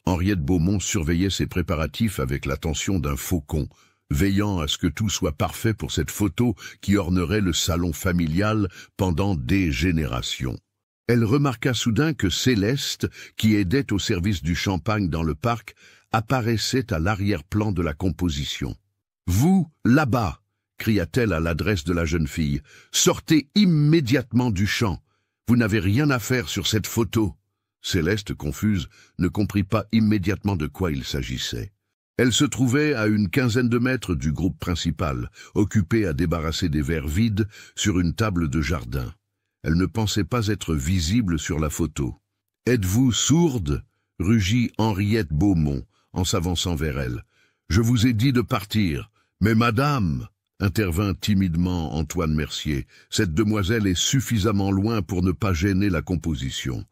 S1: Henriette Beaumont surveillait ses préparatifs avec l'attention d'un faucon, veillant à ce que tout soit parfait pour cette photo qui ornerait le salon familial pendant des générations. Elle remarqua soudain que Céleste, qui aidait au service du champagne dans le parc, apparaissait à l'arrière-plan de la composition. « Vous, là-bas !» cria-t-elle à l'adresse de la jeune fille. « Sortez immédiatement du champ. Vous n'avez rien à faire sur cette photo. » Céleste, confuse, ne comprit pas immédiatement de quoi il s'agissait. Elle se trouvait à une quinzaine de mètres du groupe principal, occupée à débarrasser des verres vides sur une table de jardin. Elle ne pensait pas être visible sur la photo. « Êtes-vous sourde ?» rugit Henriette Beaumont en s'avançant vers elle. Je vous ai dit de partir. Mais madame, intervint timidement Antoine Mercier, cette demoiselle est suffisamment loin pour ne pas gêner la composition.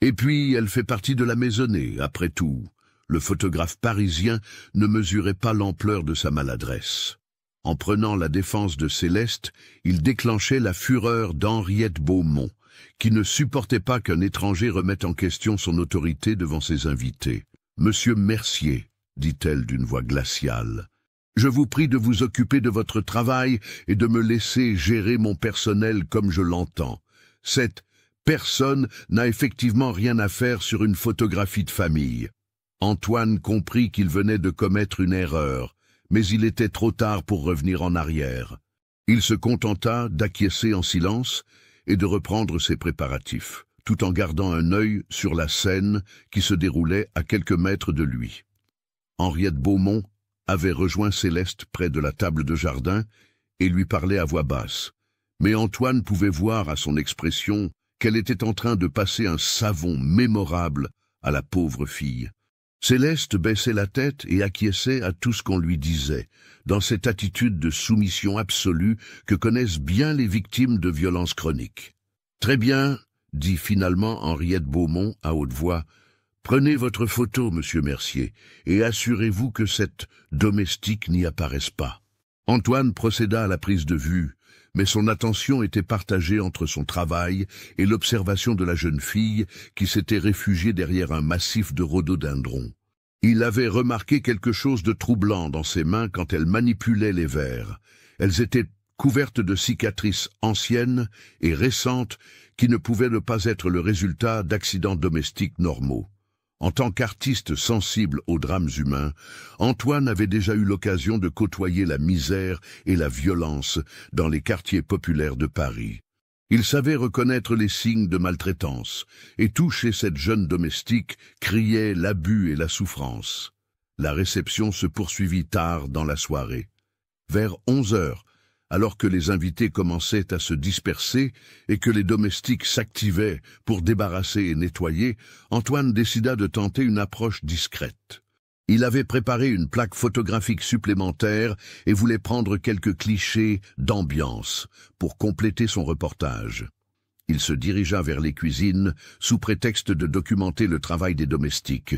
S1: Et puis, elle fait partie de la maisonnée, après tout. Le photographe parisien ne mesurait pas l'ampleur de sa maladresse. En prenant la défense de Céleste, il déclenchait la fureur d'Henriette Beaumont, qui ne supportait pas qu'un étranger remette en question son autorité devant ses invités. « Monsieur Mercier, dit-elle d'une voix glaciale, je vous prie de vous occuper de votre travail et de me laisser gérer mon personnel comme je l'entends. Cette personne n'a effectivement rien à faire sur une photographie de famille. » Antoine comprit qu'il venait de commettre une erreur, mais il était trop tard pour revenir en arrière. Il se contenta d'acquiescer en silence et de reprendre ses préparatifs, tout en gardant un œil sur la scène qui se déroulait à quelques mètres de lui. Henriette Beaumont avait rejoint Céleste près de la table de jardin et lui parlait à voix basse. Mais Antoine pouvait voir à son expression qu'elle était en train de passer un savon mémorable à la pauvre fille. Céleste baissait la tête et acquiesçait à tout ce qu'on lui disait, dans cette attitude de soumission absolue que connaissent bien les victimes de violences chroniques. « Très bien, » dit finalement Henriette Beaumont à haute voix, « prenez votre photo, monsieur Mercier, et assurez-vous que cette domestique n'y apparaisse pas. » Antoine procéda à la prise de vue, mais son attention était partagée entre son travail et l'observation de la jeune fille qui s'était réfugiée derrière un massif de rhododendrons. Il avait remarqué quelque chose de troublant dans ses mains quand elle manipulait les verres. Elles étaient couvertes de cicatrices anciennes et récentes qui ne pouvaient ne pas être le résultat d'accidents domestiques normaux. En tant qu'artiste sensible aux drames humains, Antoine avait déjà eu l'occasion de côtoyer la misère et la violence dans les quartiers populaires de Paris. Il savait reconnaître les signes de maltraitance, et tout chez cette jeune domestique criait l'abus et la souffrance. La réception se poursuivit tard dans la soirée. Vers 11 heures, alors que les invités commençaient à se disperser et que les domestiques s'activaient pour débarrasser et nettoyer, Antoine décida de tenter une approche discrète. Il avait préparé une plaque photographique supplémentaire et voulait prendre quelques clichés d'ambiance pour compléter son reportage. Il se dirigea vers les cuisines sous prétexte de documenter le travail des domestiques,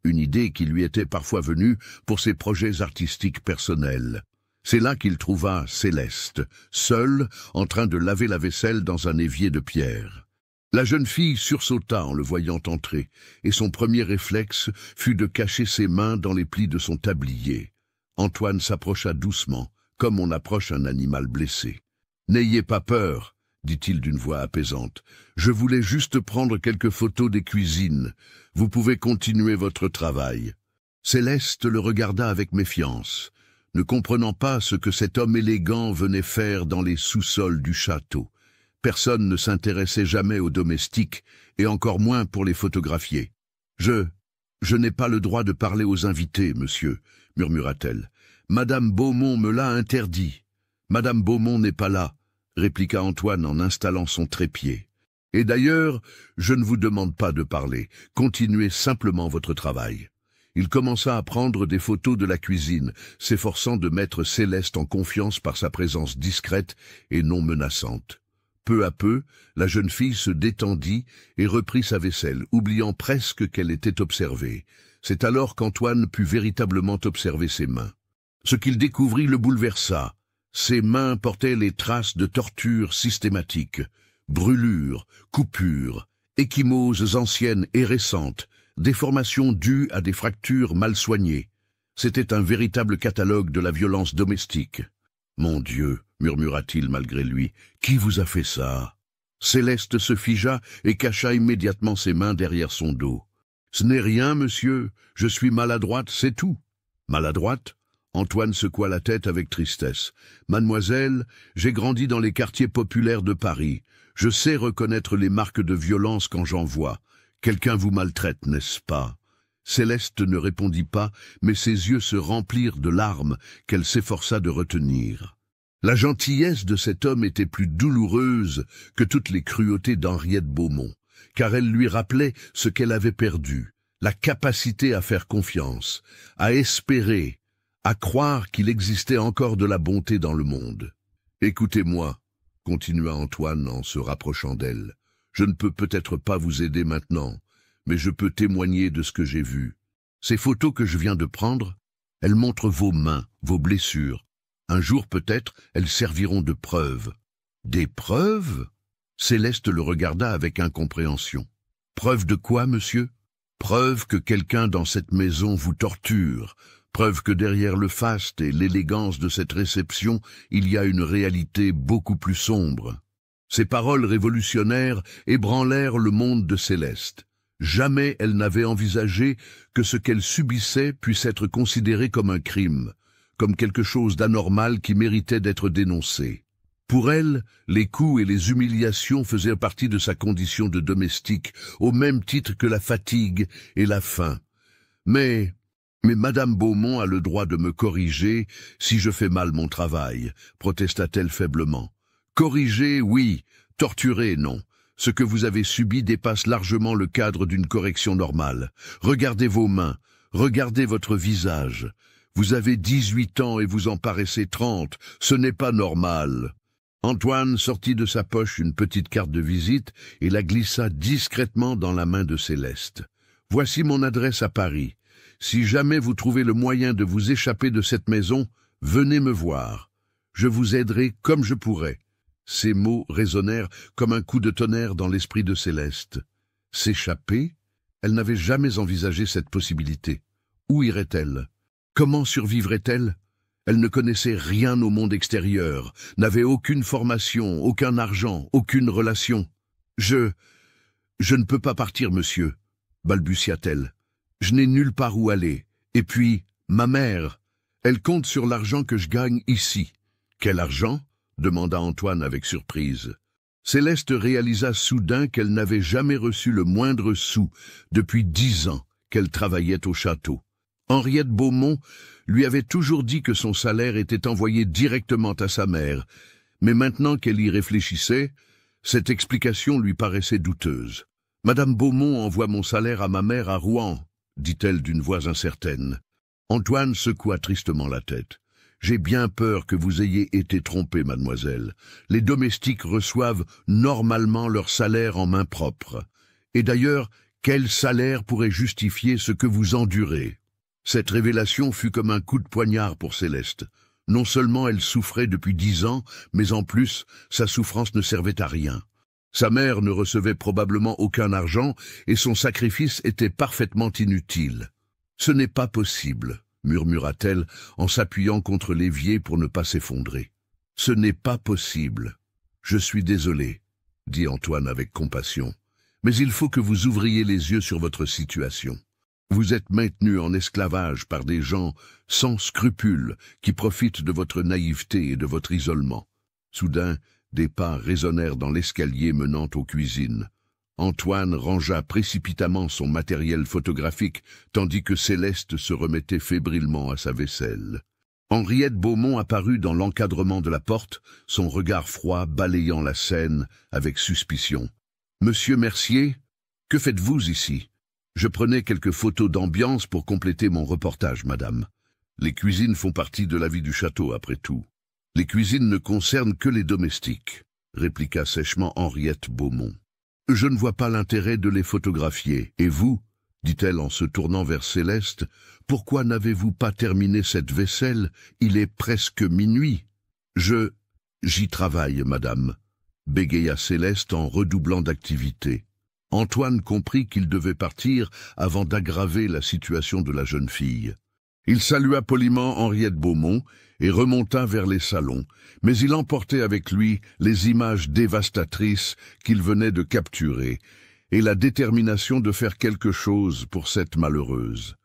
S1: une idée qui lui était parfois venue pour ses projets artistiques personnels. C'est là qu'il trouva Céleste, seule, en train de laver la vaisselle dans un évier de pierre. La jeune fille sursauta en le voyant entrer, et son premier réflexe fut de cacher ses mains dans les plis de son tablier. Antoine s'approcha doucement, comme on approche un animal blessé. « N'ayez pas peur, » dit-il d'une voix apaisante. « Je voulais juste prendre quelques photos des cuisines. Vous pouvez continuer votre travail. » Céleste le regarda avec méfiance, ne comprenant pas ce que cet homme élégant venait faire dans les sous-sols du château. Personne ne s'intéressait jamais aux domestiques, et encore moins pour les photographier. « Je n'ai pas le droit de parler aux invités, monsieur, » murmura-t-elle. « Madame Beaumont me l'a interdit. »« Madame Beaumont n'est pas là, » répliqua Antoine en installant son trépied. « Et d'ailleurs, je ne vous demande pas de parler. Continuez simplement votre travail. » Il commença à prendre des photos de la cuisine, s'efforçant de mettre Céleste en confiance par sa présence discrète et non menaçante. Peu à peu, la jeune fille se détendit et reprit sa vaisselle, oubliant presque qu'elle était observée. C'est alors qu'Antoine put véritablement observer ses mains. Ce qu'il découvrit le bouleversa. Ses mains portaient les traces de tortures systématiques, brûlures, coupures, ecchymoses anciennes et récentes, déformations dues à des fractures mal soignées. C'était un véritable catalogue de la violence domestique. « Mon Dieu !» murmura-t-il malgré lui. « Qui vous a fait ça ?» Céleste se figea et cacha immédiatement ses mains derrière son dos. « Ce n'est rien, monsieur. Je suis maladroite, c'est tout. »« Maladroite ?» Antoine secoua la tête avec tristesse. « Mademoiselle, j'ai grandi dans les quartiers populaires de Paris. Je sais reconnaître les marques de violence quand j'en vois. Quelqu'un vous maltraite, n'est-ce pas ?» Céleste ne répondit pas, mais ses yeux se remplirent de larmes qu'elle s'efforça de retenir. La gentillesse de cet homme était plus douloureuse que toutes les cruautés d'Henriette Beaumont, car elle lui rappelait ce qu'elle avait perdu, la capacité à faire confiance, à espérer, à croire qu'il existait encore de la bonté dans le monde. Écoutez-moi, continua Antoine en se rapprochant d'elle. Je ne peux peut-être pas vous aider maintenant, mais je peux témoigner de ce que j'ai vu. Ces photos que je viens de prendre, elles montrent vos mains, vos blessures. Un jour peut-être, elles serviront de preuves. Des preuves? Céleste le regarda avec incompréhension. Preuve de quoi, monsieur? Preuve que quelqu'un dans cette maison vous torture. Preuve que derrière le faste et l'élégance de cette réception, il y a une réalité beaucoup plus sombre. Ces paroles révolutionnaires ébranlèrent le monde de Céleste. Jamais elle n'avait envisagé que ce qu'elle subissait puisse être considéré comme un crime, comme quelque chose d'anormal qui méritait d'être dénoncé. Pour elle, les coups et les humiliations faisaient partie de sa condition de domestique, au même titre que la fatigue et la faim. Mais Madame Beaumont a le droit de me corriger si je fais mal mon travail, protesta-t-elle faiblement. Corriger, oui, torturer, non. Ce que vous avez subi dépasse largement le cadre d'une correction normale. Regardez vos mains, regardez votre visage. Vous avez 18 ans et vous en paraissez 30, ce n'est pas normal. Antoine sortit de sa poche une petite carte de visite et la glissa discrètement dans la main de Céleste. Voici mon adresse à Paris. Si jamais vous trouvez le moyen de vous échapper de cette maison, venez me voir. Je vous aiderai comme je pourrai. Ces mots résonnèrent comme un coup de tonnerre dans l'esprit de Céleste. S'échapper? Elle n'avait jamais envisagé cette possibilité. Où irait-elle? Comment survivrait-elle? Elle ne connaissait rien au monde extérieur, n'avait aucune formation, aucun argent, aucune relation. Je ne peux pas partir, monsieur, balbutia-t-elle. Je n'ai nulle part où aller. Et puis, ma mère, elle compte sur l'argent que je gagne ici. Quel argent? Demanda Antoine avec surprise. Céleste réalisa soudain qu'elle n'avait jamais reçu le moindre sou depuis 10 ans qu'elle travaillait au château. Henriette Beaumont lui avait toujours dit que son salaire était envoyé directement à sa mère, mais maintenant qu'elle y réfléchissait, cette explication lui paraissait douteuse. « Madame Beaumont envoie mon salaire à ma mère à Rouen », dit-elle d'une voix incertaine. Antoine secoua tristement la tête. « J'ai bien peur que vous ayez été trompée, mademoiselle. Les domestiques reçoivent normalement leur salaire en main propre. Et d'ailleurs, quel salaire pourrait justifier ce que vous endurez ?» Cette révélation fut comme un coup de poignard pour Céleste. Non seulement elle souffrait depuis 10 ans, mais en plus, sa souffrance ne servait à rien. Sa mère ne recevait probablement aucun argent et son sacrifice était parfaitement inutile. « Ce n'est pas possible », murmura-t-elle en s'appuyant contre l'évier pour ne pas s'effondrer. « Ce n'est pas possible. Je suis désolé, » dit Antoine avec compassion. « Mais il faut que vous ouvriez les yeux sur votre situation. Vous êtes maintenu en esclavage par des gens sans scrupules qui profitent de votre naïveté et de votre isolement. » Soudain, des pas résonnèrent dans l'escalier menant aux cuisines. Antoine rangea précipitamment son matériel photographique, tandis que Céleste se remettait fébrilement à sa vaisselle. Henriette Beaumont apparut dans l'encadrement de la porte, son regard froid balayant la scène avec suspicion. « Monsieur Mercier, que faites-vous ici ? » « Je prenais quelques photos d'ambiance pour compléter mon reportage, madame. Les cuisines font partie de la vie du château, après tout. Les cuisines ne concernent que les domestiques, » répliqua sèchement Henriette Beaumont. « Je ne vois pas l'intérêt de les photographier. Et vous, dit-elle en se tournant vers Céleste, pourquoi n'avez-vous pas terminé cette vaisselle? Il est presque minuit. »« J'y travaille, madame, » bégaya Céleste en redoublant d'activité. Antoine comprit qu'il devait partir avant d'aggraver la situation de la jeune fille. Il salua poliment Henriette Beaumont et remonta vers les salons, mais il emportait avec lui les images dévastatrices qu'il venait de capturer et la détermination de faire quelque chose pour cette malheureuse.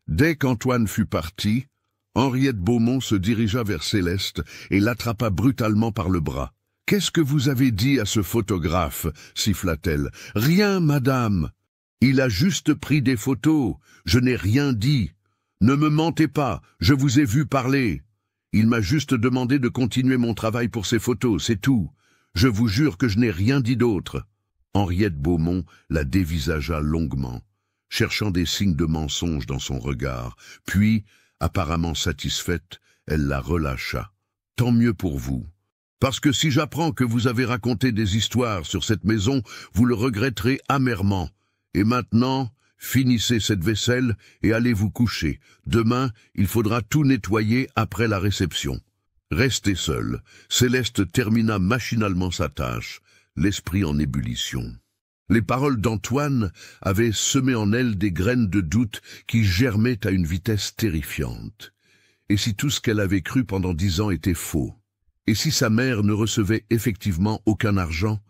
S1: Dès qu'Antoine fut parti, Henriette Beaumont se dirigea vers Céleste et l'attrapa brutalement par le bras. « Qu'est-ce que vous avez dit à ce photographe » siffla-t-elle. « Rien, madame. Il a juste pris des photos. Je n'ai rien dit. Ne me mentez pas, je vous ai vu parler. Il m'a juste demandé de continuer mon travail pour ces photos, c'est tout. Je vous jure que je n'ai rien dit d'autre. » Henriette Beaumont la dévisagea longuement, cherchant des signes de mensonge dans son regard, puis, Apparemment satisfaite, elle la relâcha. « Tant mieux pour vous. Parce que si j'apprends que vous avez raconté des histoires sur cette maison, vous le regretterez amèrement. Et maintenant, finissez cette vaisselle et allez vous coucher. Demain, il faudra tout nettoyer après la réception. » Restée seule, Céleste termina machinalement sa tâche, l'esprit en ébullition. Les paroles d'Antoine avaient semé en elle des graines de doute qui germaient à une vitesse terrifiante. Et si tout ce qu'elle avait cru pendant 10 ans était faux? Et si sa mère ne recevait effectivement aucun argent?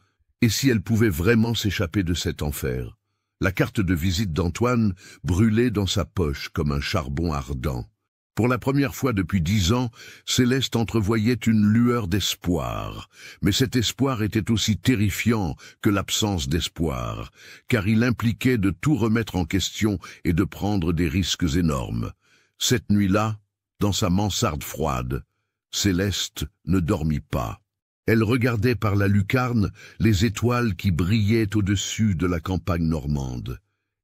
S1: Et si elle pouvait vraiment s'échapper de cet enfer? La carte de visite d'Antoine brûlait dans sa poche comme un charbon ardent. Pour la première fois depuis 10 ans, Céleste entrevoyait une lueur d'espoir. Mais cet espoir était aussi terrifiant que l'absence d'espoir, car il impliquait de tout remettre en question et de prendre des risques énormes. Cette nuit-là, dans sa mansarde froide, Céleste ne dormit pas. Elle regardait par la lucarne les étoiles qui brillaient au-dessus de la campagne normande.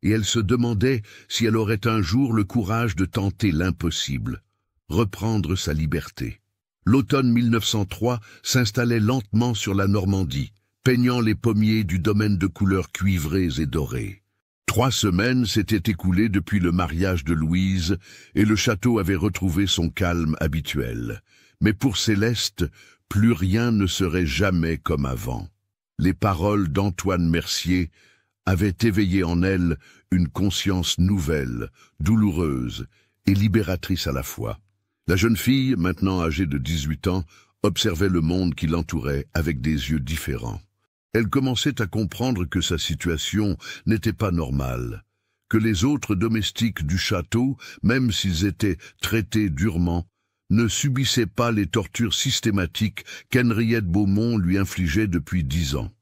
S1: Et elle se demandait si elle aurait un jour le courage de tenter l'impossible, reprendre sa liberté. L'automne 1903 s'installait lentement sur la Normandie, peignant les pommiers du domaine de couleurs cuivrées et dorées. 3 semaines s'étaient écoulées depuis le mariage de Louise, et le château avait retrouvé son calme habituel. Mais pour Céleste, plus rien ne serait jamais comme avant. Les paroles d'Antoine Mercier avait éveillé en elle une conscience nouvelle, douloureuse et libératrice à la fois. La jeune fille, maintenant âgée de 18 ans, observait le monde qui l'entourait avec des yeux différents. Elle commençait à comprendre que sa situation n'était pas normale, que les autres domestiques du château, même s'ils étaient traités durement, ne subissaient pas les tortures systématiques qu'Henriette Beaumont lui infligeait depuis 10 ans.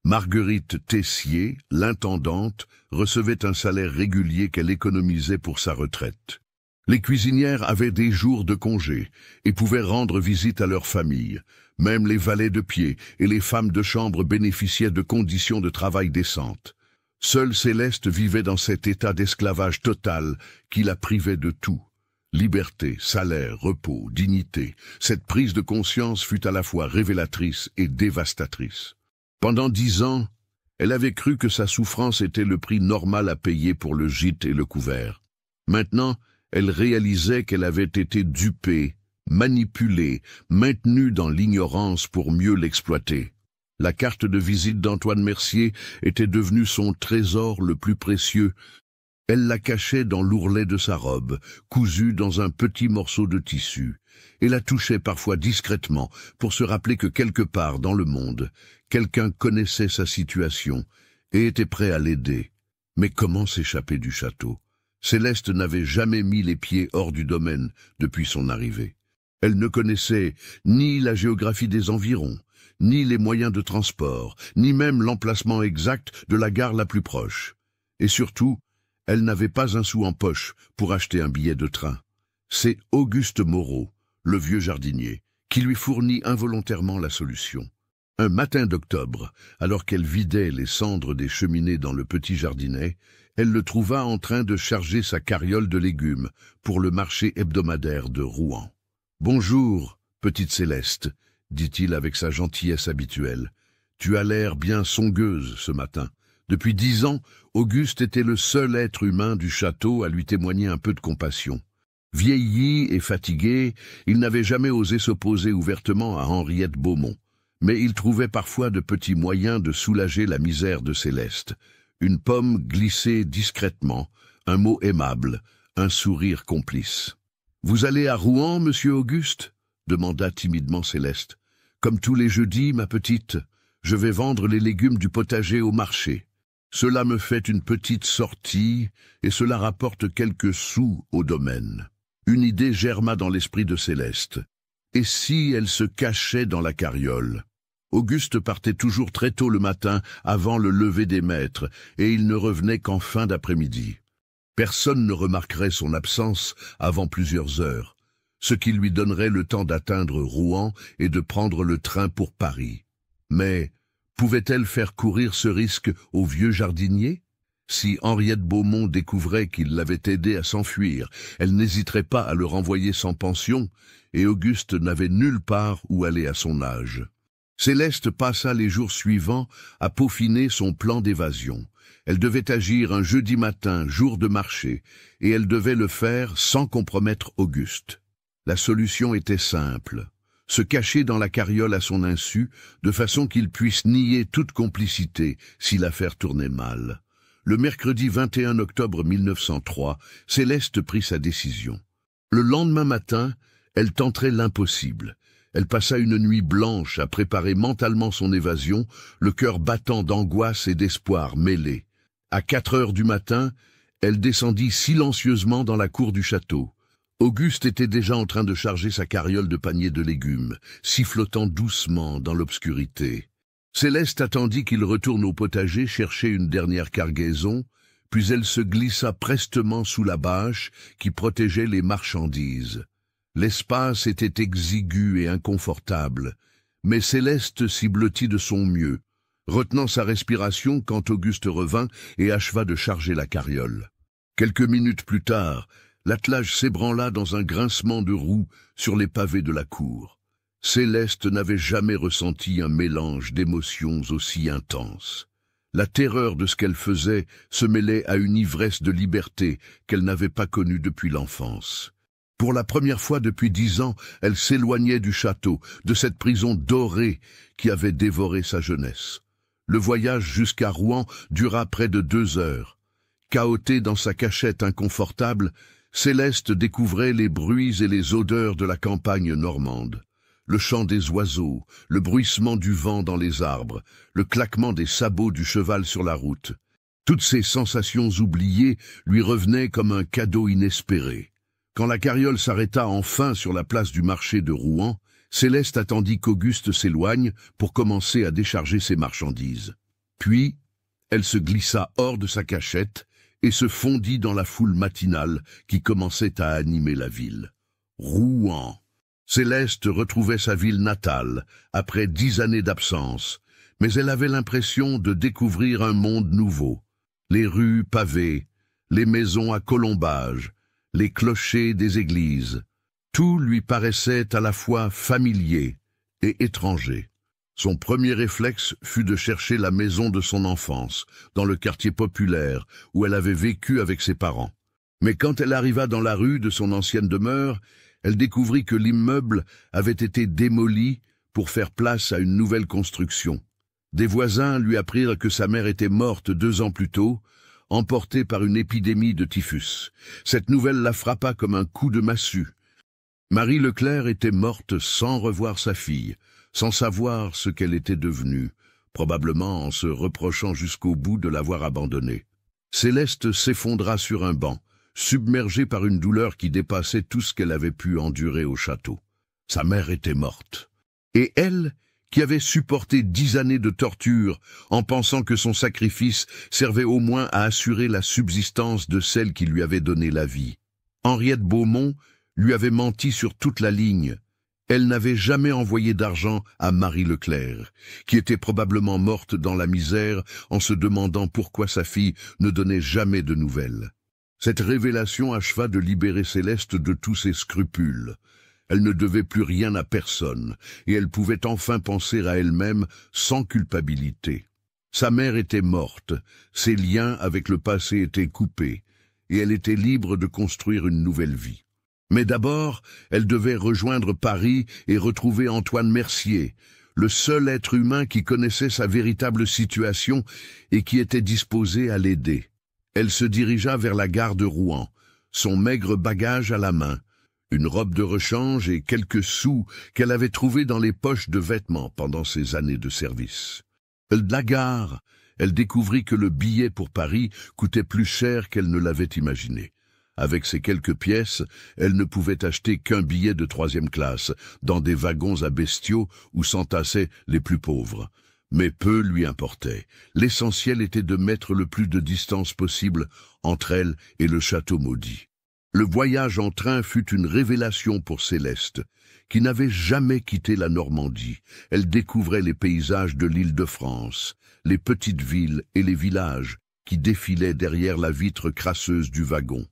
S1: Marguerite Tessier, l'intendante, recevait un salaire régulier qu'elle économisait pour sa retraite. Les cuisinières avaient des jours de congé et pouvaient rendre visite à leur famille. Même les valets de pied et les femmes de chambre bénéficiaient de conditions de travail décentes. Seule Céleste vivait dans cet état d'esclavage total qui la privait de tout. Liberté, salaire, repos, dignité, cette prise de conscience fut à la fois révélatrice et dévastatrice. Pendant 10 ans, elle avait cru que sa souffrance était le prix normal à payer pour le gîte et le couvert. Maintenant, elle réalisait qu'elle avait été dupée, manipulée, maintenue dans l'ignorance pour mieux l'exploiter. La carte de visite d'Antoine Mercier était devenue son trésor le plus précieux. Elle la cachait dans l'ourlet de sa robe, cousue dans un petit morceau de tissu, et la touchait parfois discrètement pour se rappeler que quelque part dans le monde, quelqu'un connaissait sa situation et était prêt à l'aider. Mais comment s'échapper du château? Céleste n'avait jamais mis les pieds hors du domaine depuis son arrivée. Elle ne connaissait ni la géographie des environs, ni les moyens de transport, ni même l'emplacement exact de la gare la plus proche. Et surtout, elle n'avait pas un sou en poche pour acheter un billet de train. C'est Auguste Moreau, le vieux jardinier, qui lui fournit involontairement la solution. Un matin d'octobre, alors qu'elle vidait les cendres des cheminées dans le petit jardinet, elle le trouva en train de charger sa carriole de légumes pour le marché hebdomadaire de Rouen. « Bonjour, petite Céleste, » dit-il avec sa gentillesse habituelle. « Tu as l'air bien songeuse ce matin. » Depuis 10 ans, Auguste était le seul être humain du château à lui témoigner un peu de compassion. Vieilli et fatigué, il n'avait jamais osé s'opposer ouvertement à Henriette Beaumont, mais il trouvait parfois de petits moyens de soulager la misère de Céleste. Une pomme glissée discrètement, un mot aimable, un sourire complice. « Vous allez à Rouen, monsieur Auguste ?» demanda timidement Céleste. « Comme tous les jeudis, ma petite, je vais vendre les légumes du potager au marché. Cela me fait une petite sortie et cela rapporte quelques sous au domaine. » Une idée germa dans l'esprit de Céleste. Et si elle se cachait dans la carriole? Auguste partait toujours très tôt le matin, avant le lever des maîtres, et il ne revenait qu'en fin d'après-midi. Personne ne remarquerait son absence avant plusieurs heures, ce qui lui donnerait le temps d'atteindre Rouen et de prendre le train pour Paris. Mais pouvait-elle faire courir ce risque au vieux jardinier? Si Henriette Beaumont découvrait qu'il l'avait aidée à s'enfuir, elle n'hésiterait pas à le renvoyer sans pension, et Auguste n'avait nulle part où aller à son âge. Céleste passa les jours suivants à peaufiner son plan d'évasion. Elle devait agir un jeudi matin, jour de marché, et elle devait le faire sans compromettre Auguste. La solution était simple: se cacher dans la carriole à son insu, de façon qu'il puisse nier toute complicité si l'affaire tournait mal. Le mercredi 21 octobre 1903, Céleste prit sa décision. Le lendemain matin, elle tenterait l'impossible. Elle passa une nuit blanche à préparer mentalement son évasion, le cœur battant d'angoisse et d'espoir mêlés. À 4 heures du matin, elle descendit silencieusement dans la cour du château. Auguste était déjà en train de charger sa carriole de paniers de légumes, sifflotant doucement dans l'obscurité. Céleste attendit qu'il retourne au potager chercher une dernière cargaison, puis elle se glissa prestement sous la bâche qui protégeait les marchandises. L'espace était exigu et inconfortable, mais Céleste s'y blottit de son mieux, retenant sa respiration quand Auguste revint et acheva de charger la carriole. Quelques minutes plus tard, l'attelage s'ébranla dans un grincement de roues sur les pavés de la cour. Céleste n'avait jamais ressenti un mélange d'émotions aussi intense. La terreur de ce qu'elle faisait se mêlait à une ivresse de liberté qu'elle n'avait pas connue depuis l'enfance. Pour la première fois depuis 10 ans, elle s'éloignait du château, de cette prison dorée qui avait dévoré sa jeunesse. Le voyage jusqu'à Rouen dura près de 2 heures. Cahotée dans sa cachette inconfortable, Céleste découvrait les bruits et les odeurs de la campagne normande. Le chant des oiseaux, le bruissement du vent dans les arbres, le claquement des sabots du cheval sur la route. Toutes ces sensations oubliées lui revenaient comme un cadeau inespéré. Quand la carriole s'arrêta enfin sur la place du marché de Rouen, Céleste attendit qu'Auguste s'éloigne pour commencer à décharger ses marchandises. Puis, elle se glissa hors de sa cachette et se fondit dans la foule matinale qui commençait à animer la ville. Rouen. Céleste retrouvait sa ville natale, après 10 années d'absence, mais elle avait l'impression de découvrir un monde nouveau. Les rues pavées, les maisons à colombages, les clochers des églises, tout lui paraissait à la fois familier et étranger. Son premier réflexe fut de chercher la maison de son enfance, dans le quartier populaire où elle avait vécu avec ses parents. Mais quand elle arriva dans la rue de son ancienne demeure, elle découvrit que l'immeuble avait été démoli pour faire place à une nouvelle construction. Des voisins lui apprirent que sa mère était morte 2 ans plus tôt, emportée par une épidémie de typhus. Cette nouvelle la frappa comme un coup de massue. Marie Leclerc était morte sans revoir sa fille, sans savoir ce qu'elle était devenue, probablement en se reprochant jusqu'au bout de l'avoir abandonnée. Céleste s'effondra sur un banc, submergée par une douleur qui dépassait tout ce qu'elle avait pu endurer au château. Sa mère était morte. Et elle, qui avait supporté 10 années de torture en pensant que son sacrifice servait au moins à assurer la subsistance de celle qui lui avait donné la vie. Henriette Beaumont lui avait menti sur toute la ligne. Elle n'avait jamais envoyé d'argent à Marie Leclerc, qui était probablement morte dans la misère en se demandant pourquoi sa fille ne donnait jamais de nouvelles. Cette révélation acheva de libérer Céleste de tous ses scrupules. Elle ne devait plus rien à personne, et elle pouvait enfin penser à elle-même sans culpabilité. Sa mère était morte, ses liens avec le passé étaient coupés, et elle était libre de construire une nouvelle vie. Mais d'abord, elle devait rejoindre Paris et retrouver Antoine Mercier, le seul être humain qui connaissait sa véritable situation et qui était disposé à l'aider. Elle se dirigea vers la gare de Rouen, son maigre bagage à la main, une robe de rechange et quelques sous qu'elle avait trouvés dans les poches de vêtements pendant ses années de service. De la gare, elle découvrit que le billet pour Paris coûtait plus cher qu'elle ne l'avait imaginé. Avec ces quelques pièces, elle ne pouvait acheter qu'un billet de 3e classe, dans des wagons à bestiaux où s'entassaient les plus pauvres. Mais peu lui importait. L'essentiel était de mettre le plus de distance possible entre elle et le château maudit. Le voyage en train fut une révélation pour Céleste, qui n'avait jamais quitté la Normandie. Elle découvrait les paysages de l'Île-de-France, les petites villes et les villages, qui défilaient derrière la vitre crasseuse du wagon.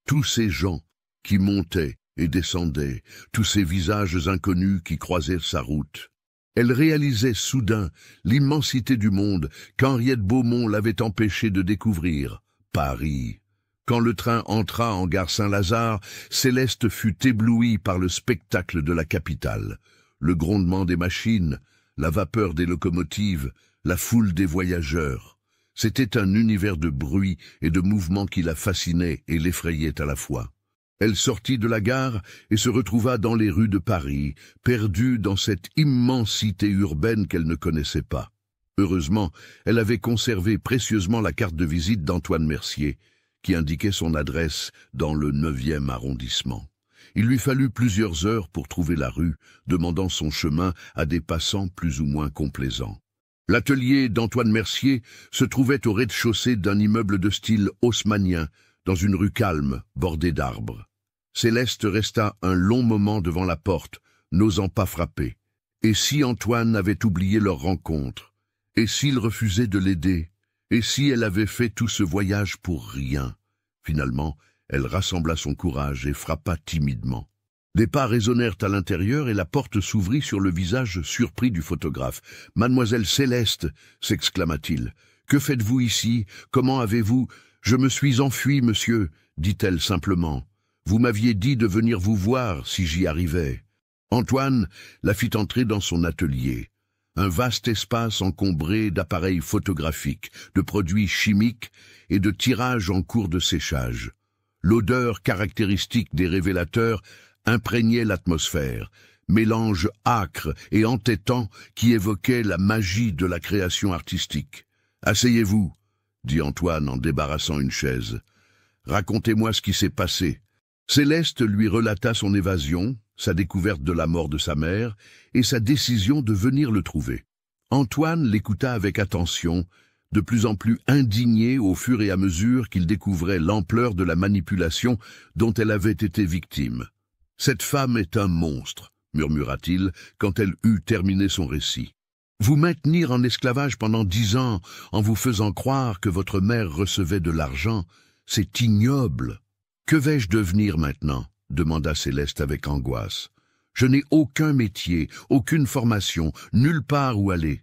S1: Tous ces gens qui montaient et descendaient, tous ces visages inconnus qui croisaient sa route. Elle réalisait soudain l'immensité du monde qu'Henriette Beaumont l'avait empêchée de découvrir. Paris. Quand le train entra en gare Saint-Lazare, Céleste fut éblouie par le spectacle de la capitale. Le grondement des machines, la vapeur des locomotives, la foule des voyageurs. C'était un univers de bruit et de mouvements qui la fascinait et l'effrayait à la fois. Elle sortit de la gare et se retrouva dans les rues de Paris, perdue dans cette immensité urbaine qu'elle ne connaissait pas. Heureusement, elle avait conservé précieusement la carte de visite d'Antoine Mercier, qui indiquait son adresse dans le 9e arrondissement. Il lui fallut plusieurs heures pour trouver la rue, demandant son chemin à des passants plus ou moins complaisants. L'atelier d'Antoine Mercier se trouvait au rez-de-chaussée d'un immeuble de style haussmannien, dans une rue calme, bordée d'arbres. Céleste resta un long moment devant la porte, n'osant pas frapper. Et si Antoine avait oublié leur rencontre? Et s'il refusait de l'aider? Et si elle avait fait tout ce voyage pour rien? Finalement, elle rassembla son courage et frappa timidement. Des pas résonnèrent à l'intérieur et la porte s'ouvrit sur le visage surpris du photographe. « Mademoiselle Céleste !» s'exclama-t-il. « Que faites-vous ici? Comment avez-vous... »« Je me suis enfuie, monsieur, » dit-elle simplement. « Vous m'aviez dit de venir vous voir si j'y arrivais. » Antoine la fit entrer dans son atelier. Un vaste espace encombré d'appareils photographiques, de produits chimiques et de tirages en cours de séchage. L'odeur caractéristique des révélateurs imprégnait l'atmosphère, mélange âcre et entêtant qui évoquait la magie de la création artistique. « Asseyez-vous » dit Antoine en débarrassant une chaise. « Racontez-moi ce qui s'est passé. » Céleste lui relata son évasion, sa découverte de la mort de sa mère et sa décision de venir le trouver. Antoine l'écouta avec attention, de plus en plus indigné au fur et à mesure qu'il découvrait l'ampleur de la manipulation dont elle avait été victime. « Cette femme est un monstre », murmura-t-il quand elle eut terminé son récit. « Vous maintenir en esclavage pendant 10 ans en vous faisant croire que votre mère recevait de l'argent, c'est ignoble. Que vais-je devenir maintenant ?» demanda Céleste avec angoisse. « Je n'ai aucun métier, aucune formation, nulle part où aller. »«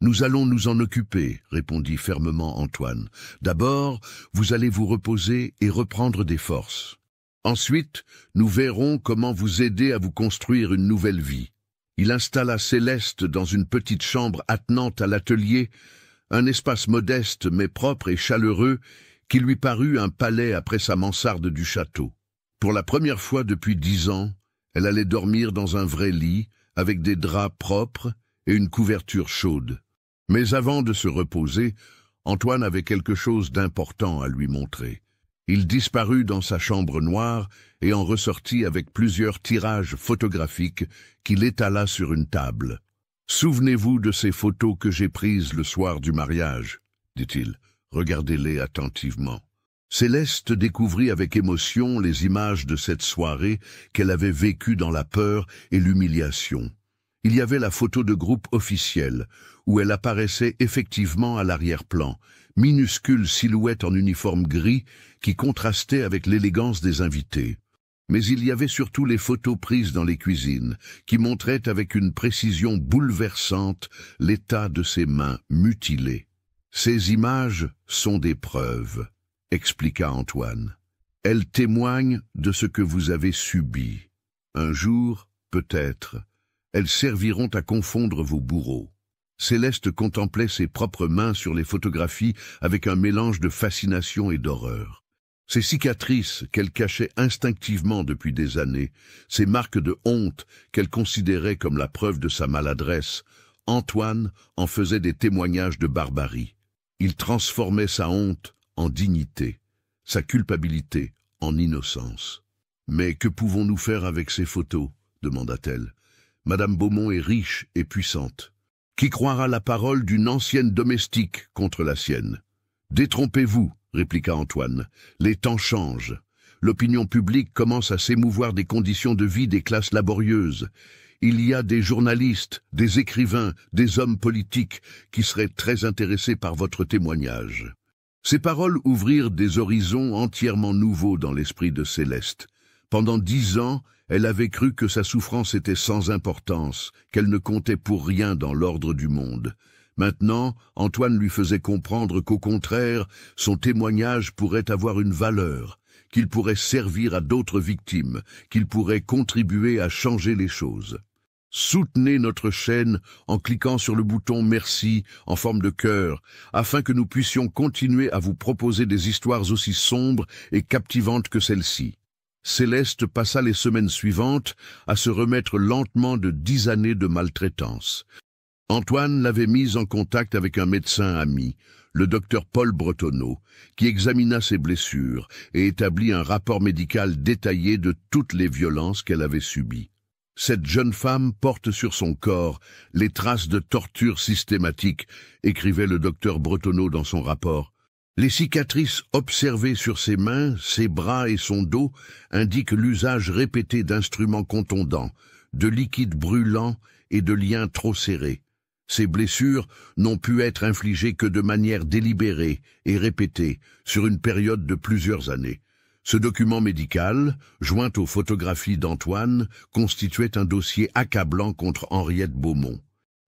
S1: Nous allons nous en occuper, » répondit fermement Antoine. « D'abord, vous allez vous reposer et reprendre des forces. Ensuite, nous verrons comment vous aider à vous construire une nouvelle vie. » Il installa Céleste dans une petite chambre attenante à l'atelier, un espace modeste mais propre et chaleureux qui lui parut un palais après sa mansarde du château. Pour la première fois depuis 10 ans, elle allait dormir dans un vrai lit, avec des draps propres et une couverture chaude. Mais avant de se reposer, Antoine avait quelque chose d'important à lui montrer. Il disparut dans sa chambre noire et en ressortit avec plusieurs tirages photographiques qu'il étala sur une table. « Souvenez-vous de ces photos que j'ai prises le soir du mariage, » dit-il. « Regardez-les attentivement. » Céleste découvrit avec émotion les images de cette soirée qu'elle avait vécue dans la peur et l'humiliation. Il y avait la photo de groupe officiel, où elle apparaissait effectivement à l'arrière-plan, minuscule silhouette en uniforme gris qui contrastait avec l'élégance des invités. Mais il y avait surtout les photos prises dans les cuisines, qui montraient avec une précision bouleversante l'état de ses mains mutilées. « Ces images sont des preuves, » expliqua Antoine. « Elles témoignent de ce que vous avez subi. Un jour, peut-être, elles serviront à confondre vos bourreaux. » Céleste contemplait ses propres mains sur les photographies avec un mélange de fascination et d'horreur. Ces cicatrices qu'elle cachait instinctivement depuis des années, ces marques de honte qu'elle considérait comme la preuve de sa maladresse, Antoine en faisait des témoignages de barbarie. Il transformait sa honte en dignité, sa culpabilité en innocence. « Mais que pouvons-nous faire avec ces photos ?» demanda-t-elle. « Madame Beaumont est riche et puissante. Qui croira la parole d'une ancienne domestique contre la sienne? Détrompez-vous, » répliqua Antoine. « Les temps changent. L'opinion publique commence à s'émouvoir des conditions de vie des classes laborieuses. Il y a des journalistes, des écrivains, des hommes politiques qui seraient très intéressés par votre témoignage. » Ces paroles ouvrirent des horizons entièrement nouveaux dans l'esprit de Céleste. Pendant 10 ans, elle avait cru que sa souffrance était sans importance, qu'elle ne comptait pour rien dans l'ordre du monde. Maintenant, Antoine lui faisait comprendre qu'au contraire, son témoignage pourrait avoir une valeur, qu'il pourrait servir à d'autres victimes, qu'il pourrait contribuer à changer les choses. Soutenez notre chaîne en cliquant sur le bouton Merci en forme de cœur, afin que nous puissions continuer à vous proposer des histoires aussi sombres et captivantes que celle-ci. Céleste passa les semaines suivantes à se remettre lentement de 10 années de maltraitance. Antoine l'avait mise en contact avec un médecin ami, le docteur Paul Bretonneau, qui examina ses blessures et établit un rapport médical détaillé de toutes les violences qu'elle avait subies. Cette jeune femme porte sur son corps les traces de tortures systématiques, écrivait le docteur Bretonneau dans son rapport. Les cicatrices observées sur ses mains, ses bras et son dos indiquent l'usage répété d'instruments contondants, de liquides brûlants et de liens trop serrés. Ces blessures n'ont pu être infligées que de manière délibérée et répétée sur une période de plusieurs années. Ce document médical, joint aux photographies d'Antoine, constituait un dossier accablant contre Henriette Beaumont.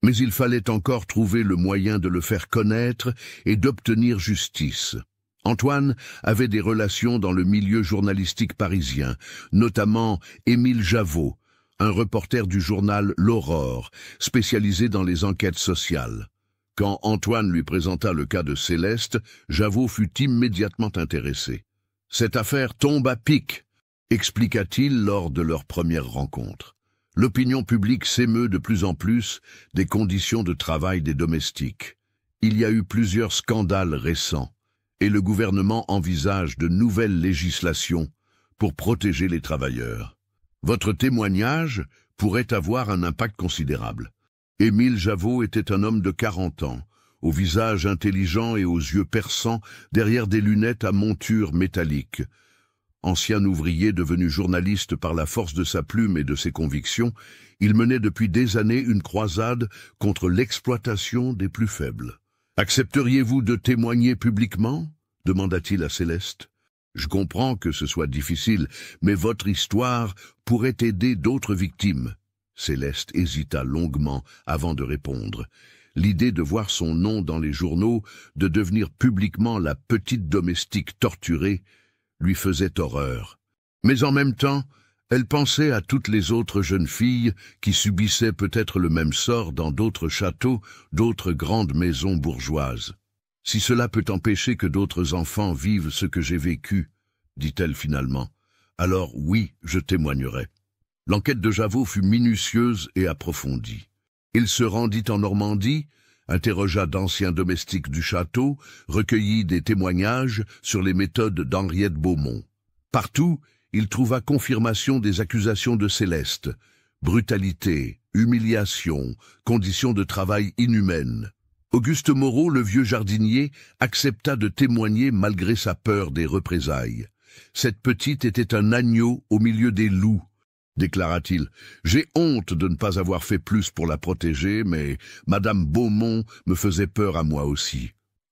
S1: Mais il fallait encore trouver le moyen de le faire connaître et d'obtenir justice. Antoine avait des relations dans le milieu journalistique parisien, notamment Émile Javot, un reporter du journal L'Aurore, spécialisé dans les enquêtes sociales. Quand Antoine lui présenta le cas de Céleste, Javot fut immédiatement intéressé. « Cette affaire tombe à pic », expliqua-t-il lors de leur première rencontre. L'opinion publique s'émeut de plus en plus des conditions de travail des domestiques. Il y a eu plusieurs scandales récents, et le gouvernement envisage de nouvelles législations pour protéger les travailleurs. Votre témoignage pourrait avoir un impact considérable. Émile Javot était un homme de 40 ans, au visage intelligent et aux yeux perçants derrière des lunettes à monture métallique. Ancien ouvrier devenu journaliste par la force de sa plume et de ses convictions, il menait depuis des années une croisade contre l'exploitation des plus faibles. « Accepteriez-vous de témoigner publiquement ?» demanda-t-il à Céleste. « Je comprends que ce soit difficile, mais votre histoire pourrait aider d'autres victimes. » Céleste hésita longuement avant de répondre. L'idée de voir son nom dans les journaux, de devenir publiquement la petite domestique torturée, lui faisait horreur. Mais en même temps, elle pensait à toutes les autres jeunes filles qui subissaient peut-être le même sort dans d'autres châteaux, d'autres grandes maisons bourgeoises. « Si cela peut empêcher que d'autres enfants vivent ce que j'ai vécu, dit-elle finalement, alors oui, je témoignerai. » L'enquête de Javot fut minutieuse et approfondie. Il se rendit en Normandie, interrogea d'anciens domestiques du château, recueillit des témoignages sur les méthodes d'Henriette Beaumont. Partout, il trouva confirmation des accusations de Céleste. Brutalité, humiliation, conditions de travail inhumaines. Auguste Moreau, le vieux jardinier, accepta de témoigner malgré sa peur des représailles. Cette petite était un agneau au milieu des loups, déclara-t-il. « J'ai honte de ne pas avoir fait plus pour la protéger, mais Madame Beaumont me faisait peur à moi aussi. »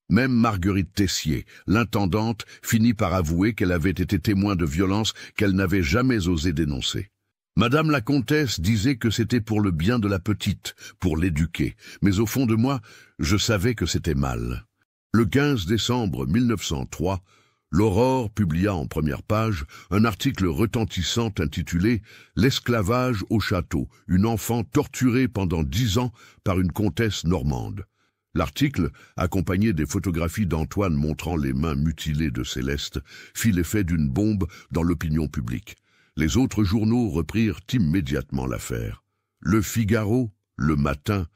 S1: Même Marguerite Tessier, l'intendante, finit par avouer qu'elle avait été témoin de violences qu'elle n'avait jamais osé dénoncer. Madame la comtesse disait que c'était pour le bien de la petite, pour l'éduquer, mais au fond de moi, je savais que c'était mal. Le 15 décembre 1903, L'Aurore publia en première page un article retentissant intitulé « L'esclavage au château, une enfant torturée pendant 10 ans par une comtesse normande ». L'article, accompagné des photographies d'Antoine montrant les mains mutilées de Céleste, fit l'effet d'une bombe dans l'opinion publique. Les autres journaux reprirent immédiatement l'affaire. Le Figaro, Le Matin,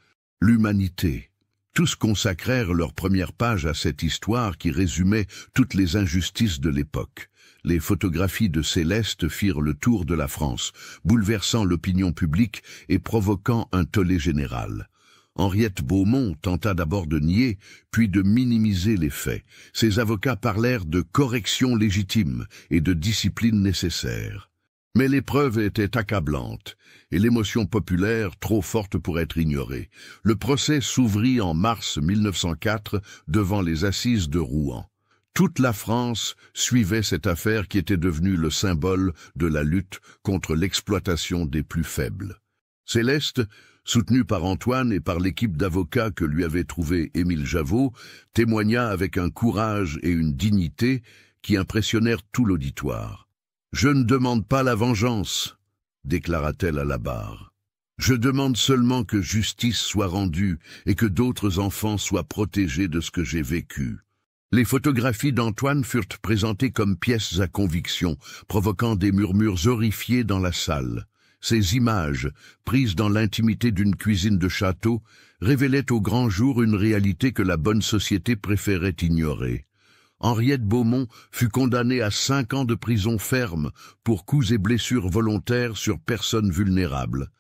S1: l'Humanité. Tous consacrèrent leur première page à cette histoire qui résumait toutes les injustices de l'époque. Les photographies de Céleste firent le tour de la France, bouleversant l'opinion publique et provoquant un tollé général. Henriette Beaumont tenta d'abord de nier, puis de minimiser les faits. Ses avocats parlèrent de correction légitime et de discipline nécessaire. Mais les preuves étaient accablantes, et l'émotion populaire trop forte pour être ignorée. Le procès s'ouvrit en mars 1904 devant les assises de Rouen. Toute la France suivait cette affaire qui était devenue le symbole de la lutte contre l'exploitation des plus faibles. Céleste, soutenue par Antoine et par l'équipe d'avocats que lui avait trouvé Émile Javaud, témoigna avec un courage et une dignité qui impressionnèrent tout l'auditoire. « Je ne demande pas la vengeance », déclara-t-elle à la barre. « Je demande seulement que justice soit rendue et que d'autres enfants soient protégés de ce que j'ai vécu. » Les photographies d'Antoine furent présentées comme pièces à conviction, provoquant des murmures horrifiés dans la salle. Ces images, prises dans l'intimité d'une cuisine de château, révélaient au grand jour une réalité que la bonne société préférait ignorer. Henriette Beaumont fut condamnée à 5 ans de prison ferme pour coups et blessures volontaires sur personnes vulnérables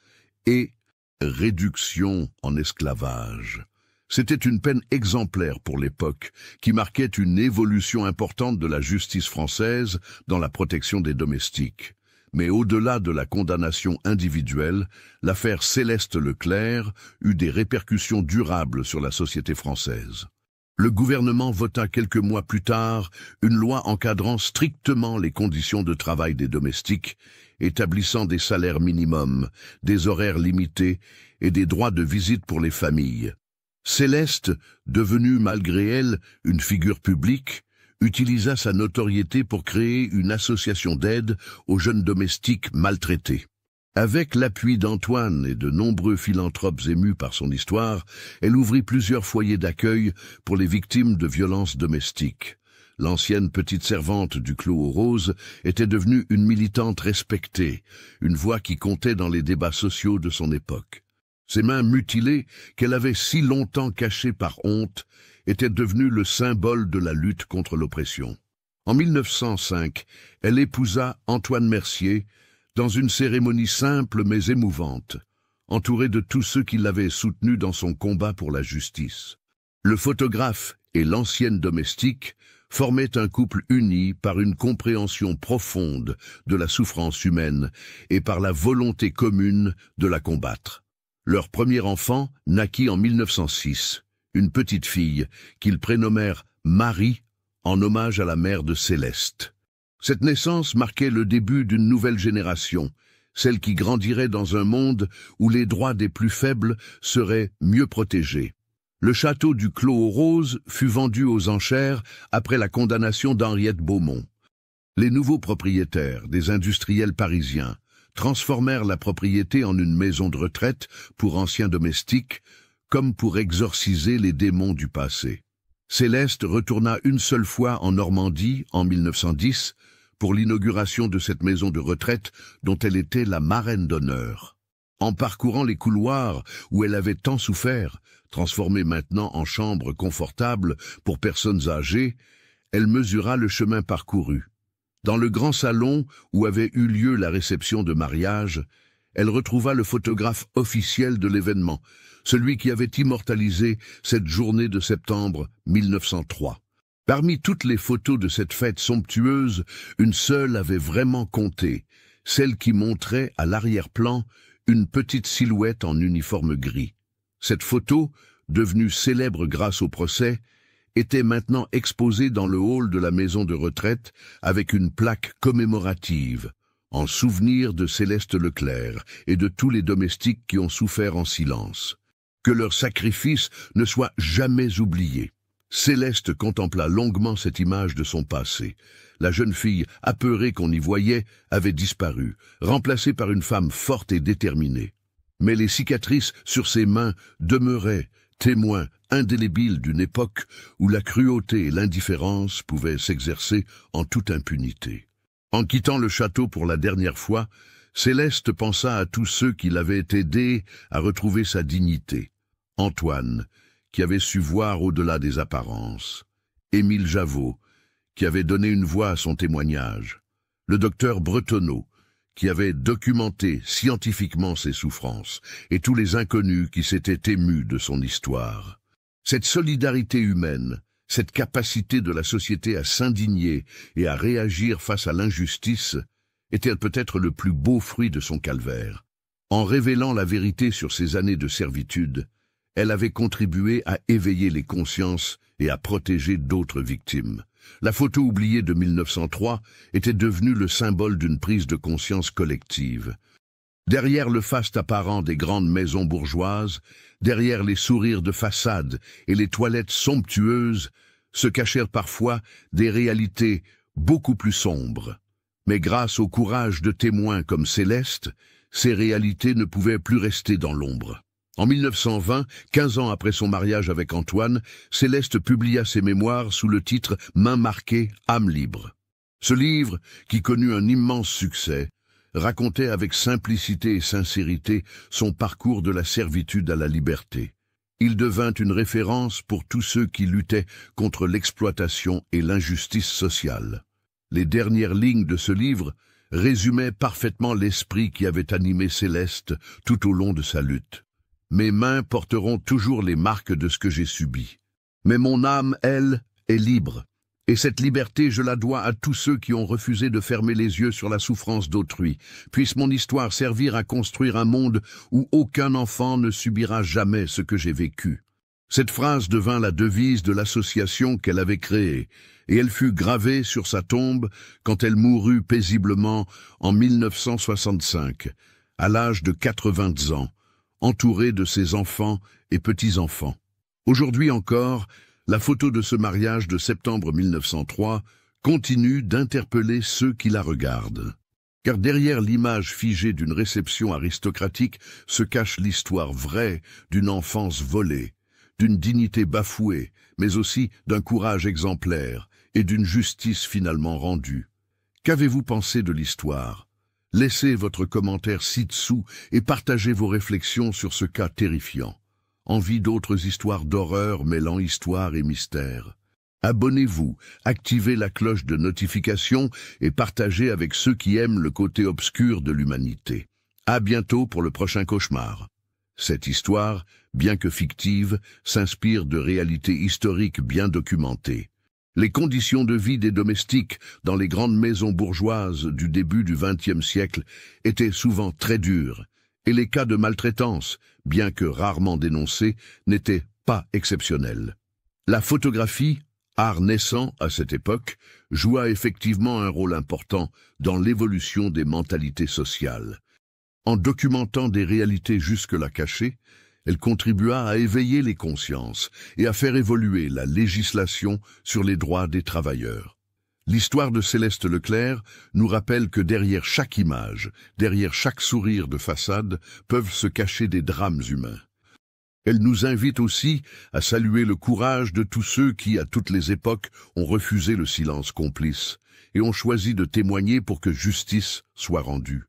S1: et réduction en esclavage. C'était une peine exemplaire pour l'époque, qui marquait une évolution importante de la justice française dans la protection des domestiques. Mais au-delà de la condamnation individuelle, l'affaire Céleste Leclerc eut des répercussions durables sur la société française. Le gouvernement vota quelques mois plus tard une loi encadrant strictement les conditions de travail des domestiques, établissant des salaires minimums, des horaires limités et des droits de visite pour les familles. Céleste, devenue malgré elle une figure publique, utilisa sa notoriété pour créer une association d'aide aux jeunes domestiques maltraités. Avec l'appui d'Antoine et de nombreux philanthropes émus par son histoire, elle ouvrit plusieurs foyers d'accueil pour les victimes de violences domestiques. L'ancienne petite servante du Clos aux Roses était devenue une militante respectée, une voix qui comptait dans les débats sociaux de son époque. Ses mains mutilées, qu'elle avait si longtemps cachées par honte, étaient devenues le symbole de la lutte contre l'oppression. En 1905, elle épousa Antoine Mercier dans une cérémonie simple mais émouvante, entourée de tous ceux qui l'avaient soutenu dans son combat pour la justice. Le photographe et l'ancienne domestique formaient un couple uni par une compréhension profonde de la souffrance humaine et par la volonté commune de la combattre. Leur premier enfant naquit en 1906, une petite fille qu'ils prénommèrent Marie en hommage à la mère de Céleste. Cette naissance marquait le début d'une nouvelle génération, celle qui grandirait dans un monde où les droits des plus faibles seraient mieux protégés. Le château du Clos aux Roses fut vendu aux enchères après la condamnation d'Henriette Beaumont. Les nouveaux propriétaires, des industriels parisiens, transformèrent la propriété en une maison de retraite pour anciens domestiques, comme pour exorciser les démons du passé. Céleste retourna une seule fois en Normandie, en 1910, pour l'inauguration de cette maison de retraite dont elle était la marraine d'honneur. En parcourant les couloirs où elle avait tant souffert, transformée maintenant en chambre confortable pour personnes âgées, elle mesura le chemin parcouru. Dans le grand salon où avait eu lieu la réception de mariage, elle retrouva le photographe officiel de l'événement, celui qui avait immortalisé cette journée de septembre 1903. Parmi toutes les photos de cette fête somptueuse, une seule avait vraiment compté, celle qui montrait à l'arrière-plan une petite silhouette en uniforme gris. Cette photo, devenue célèbre grâce au procès, était maintenant exposée dans le hall de la maison de retraite avec une plaque commémorative, en souvenir de Céleste Leclerc et de tous les domestiques qui ont souffert en silence. Que leur sacrifice ne soit jamais oublié. Céleste contempla longuement cette image de son passé. La jeune fille, apeurée qu'on y voyait, avait disparu, remplacée par une femme forte et déterminée. Mais les cicatrices sur ses mains demeuraient, témoins indélébiles d'une époque où la cruauté et l'indifférence pouvaient s'exercer en toute impunité. En quittant le château pour la dernière fois, Céleste pensa à tous ceux qui l'avaient aidé à retrouver sa dignité. Antoine, qui avait su voir au-delà des apparences. Émile Javaud, qui avait donné une voix à son témoignage. Le docteur Bretonneau, qui avait documenté scientifiquement ses souffrances, et tous les inconnus qui s'étaient émus de son histoire. Cette solidarité humaine, cette capacité de la société à s'indigner et à réagir face à l'injustice, était peut-être le plus beau fruit de son calvaire. En révélant la vérité sur ses années de servitude, Elle avait contribué à éveiller les consciences et à protéger d'autres victimes. La photo oubliée de 1903 était devenue le symbole d'une prise de conscience collective. Derrière le faste apparent des grandes maisons bourgeoises, derrière les sourires de façade et les toilettes somptueuses, se cachèrent parfois des réalités beaucoup plus sombres. Mais grâce au courage de témoins comme Céleste, ces réalités ne pouvaient plus rester dans l'ombre. En 1920, 15 ans après son mariage avec Antoine, Céleste publia ses mémoires sous le titre « Main marquée, âme libre ». Ce livre, qui connut un immense succès, racontait avec simplicité et sincérité son parcours de la servitude à la liberté. Il devint une référence pour tous ceux qui luttaient contre l'exploitation et l'injustice sociale. Les dernières lignes de ce livre résumaient parfaitement l'esprit qui avait animé Céleste tout au long de sa lutte. Mes mains porteront toujours les marques de ce que j'ai subi. Mais mon âme, elle, est libre. Et cette liberté, je la dois à tous ceux qui ont refusé de fermer les yeux sur la souffrance d'autrui. Puisse mon histoire servir à construire un monde où aucun enfant ne subira jamais ce que j'ai vécu. Cette phrase devint la devise de l'association qu'elle avait créée, et elle fut gravée sur sa tombe quand elle mourut paisiblement en 1965, à l'âge de 80 ans, entourée de ses enfants et petits-enfants. Aujourd'hui encore, la photo de ce mariage de septembre 1903 continue d'interpeller ceux qui la regardent. Car derrière l'image figée d'une réception aristocratique se cache l'histoire vraie d'une enfance volée, d'une dignité bafouée, mais aussi d'un courage exemplaire et d'une justice finalement rendue. Qu'avez-vous pensé de l'histoire? Laissez votre commentaire ci-dessous et partagez vos réflexions sur ce cas terrifiant. Envie d'autres histoires d'horreur mêlant histoire et mystère? Abonnez-vous, activez la cloche de notification et partagez avec ceux qui aiment le côté obscur de l'humanité. À bientôt pour le prochain cauchemar. Cette histoire, bien que fictive, s'inspire de réalités historiques bien documentées. Les conditions de vie des domestiques dans les grandes maisons bourgeoises du début du XXe siècle étaient souvent très dures, et les cas de maltraitance, bien que rarement dénoncés, n'étaient pas exceptionnels. La photographie, art naissant à cette époque, joua effectivement un rôle important dans l'évolution des mentalités sociales. En documentant des réalités jusque-là cachées, elle contribua à éveiller les consciences et à faire évoluer la législation sur les droits des travailleurs. L'histoire de Céleste Leclerc nous rappelle que derrière chaque image, derrière chaque sourire de façade, peuvent se cacher des drames humains. Elle nous invite aussi à saluer le courage de tous ceux qui, à toutes les époques, ont refusé le silence complice et ont choisi de témoigner pour que justice soit rendue.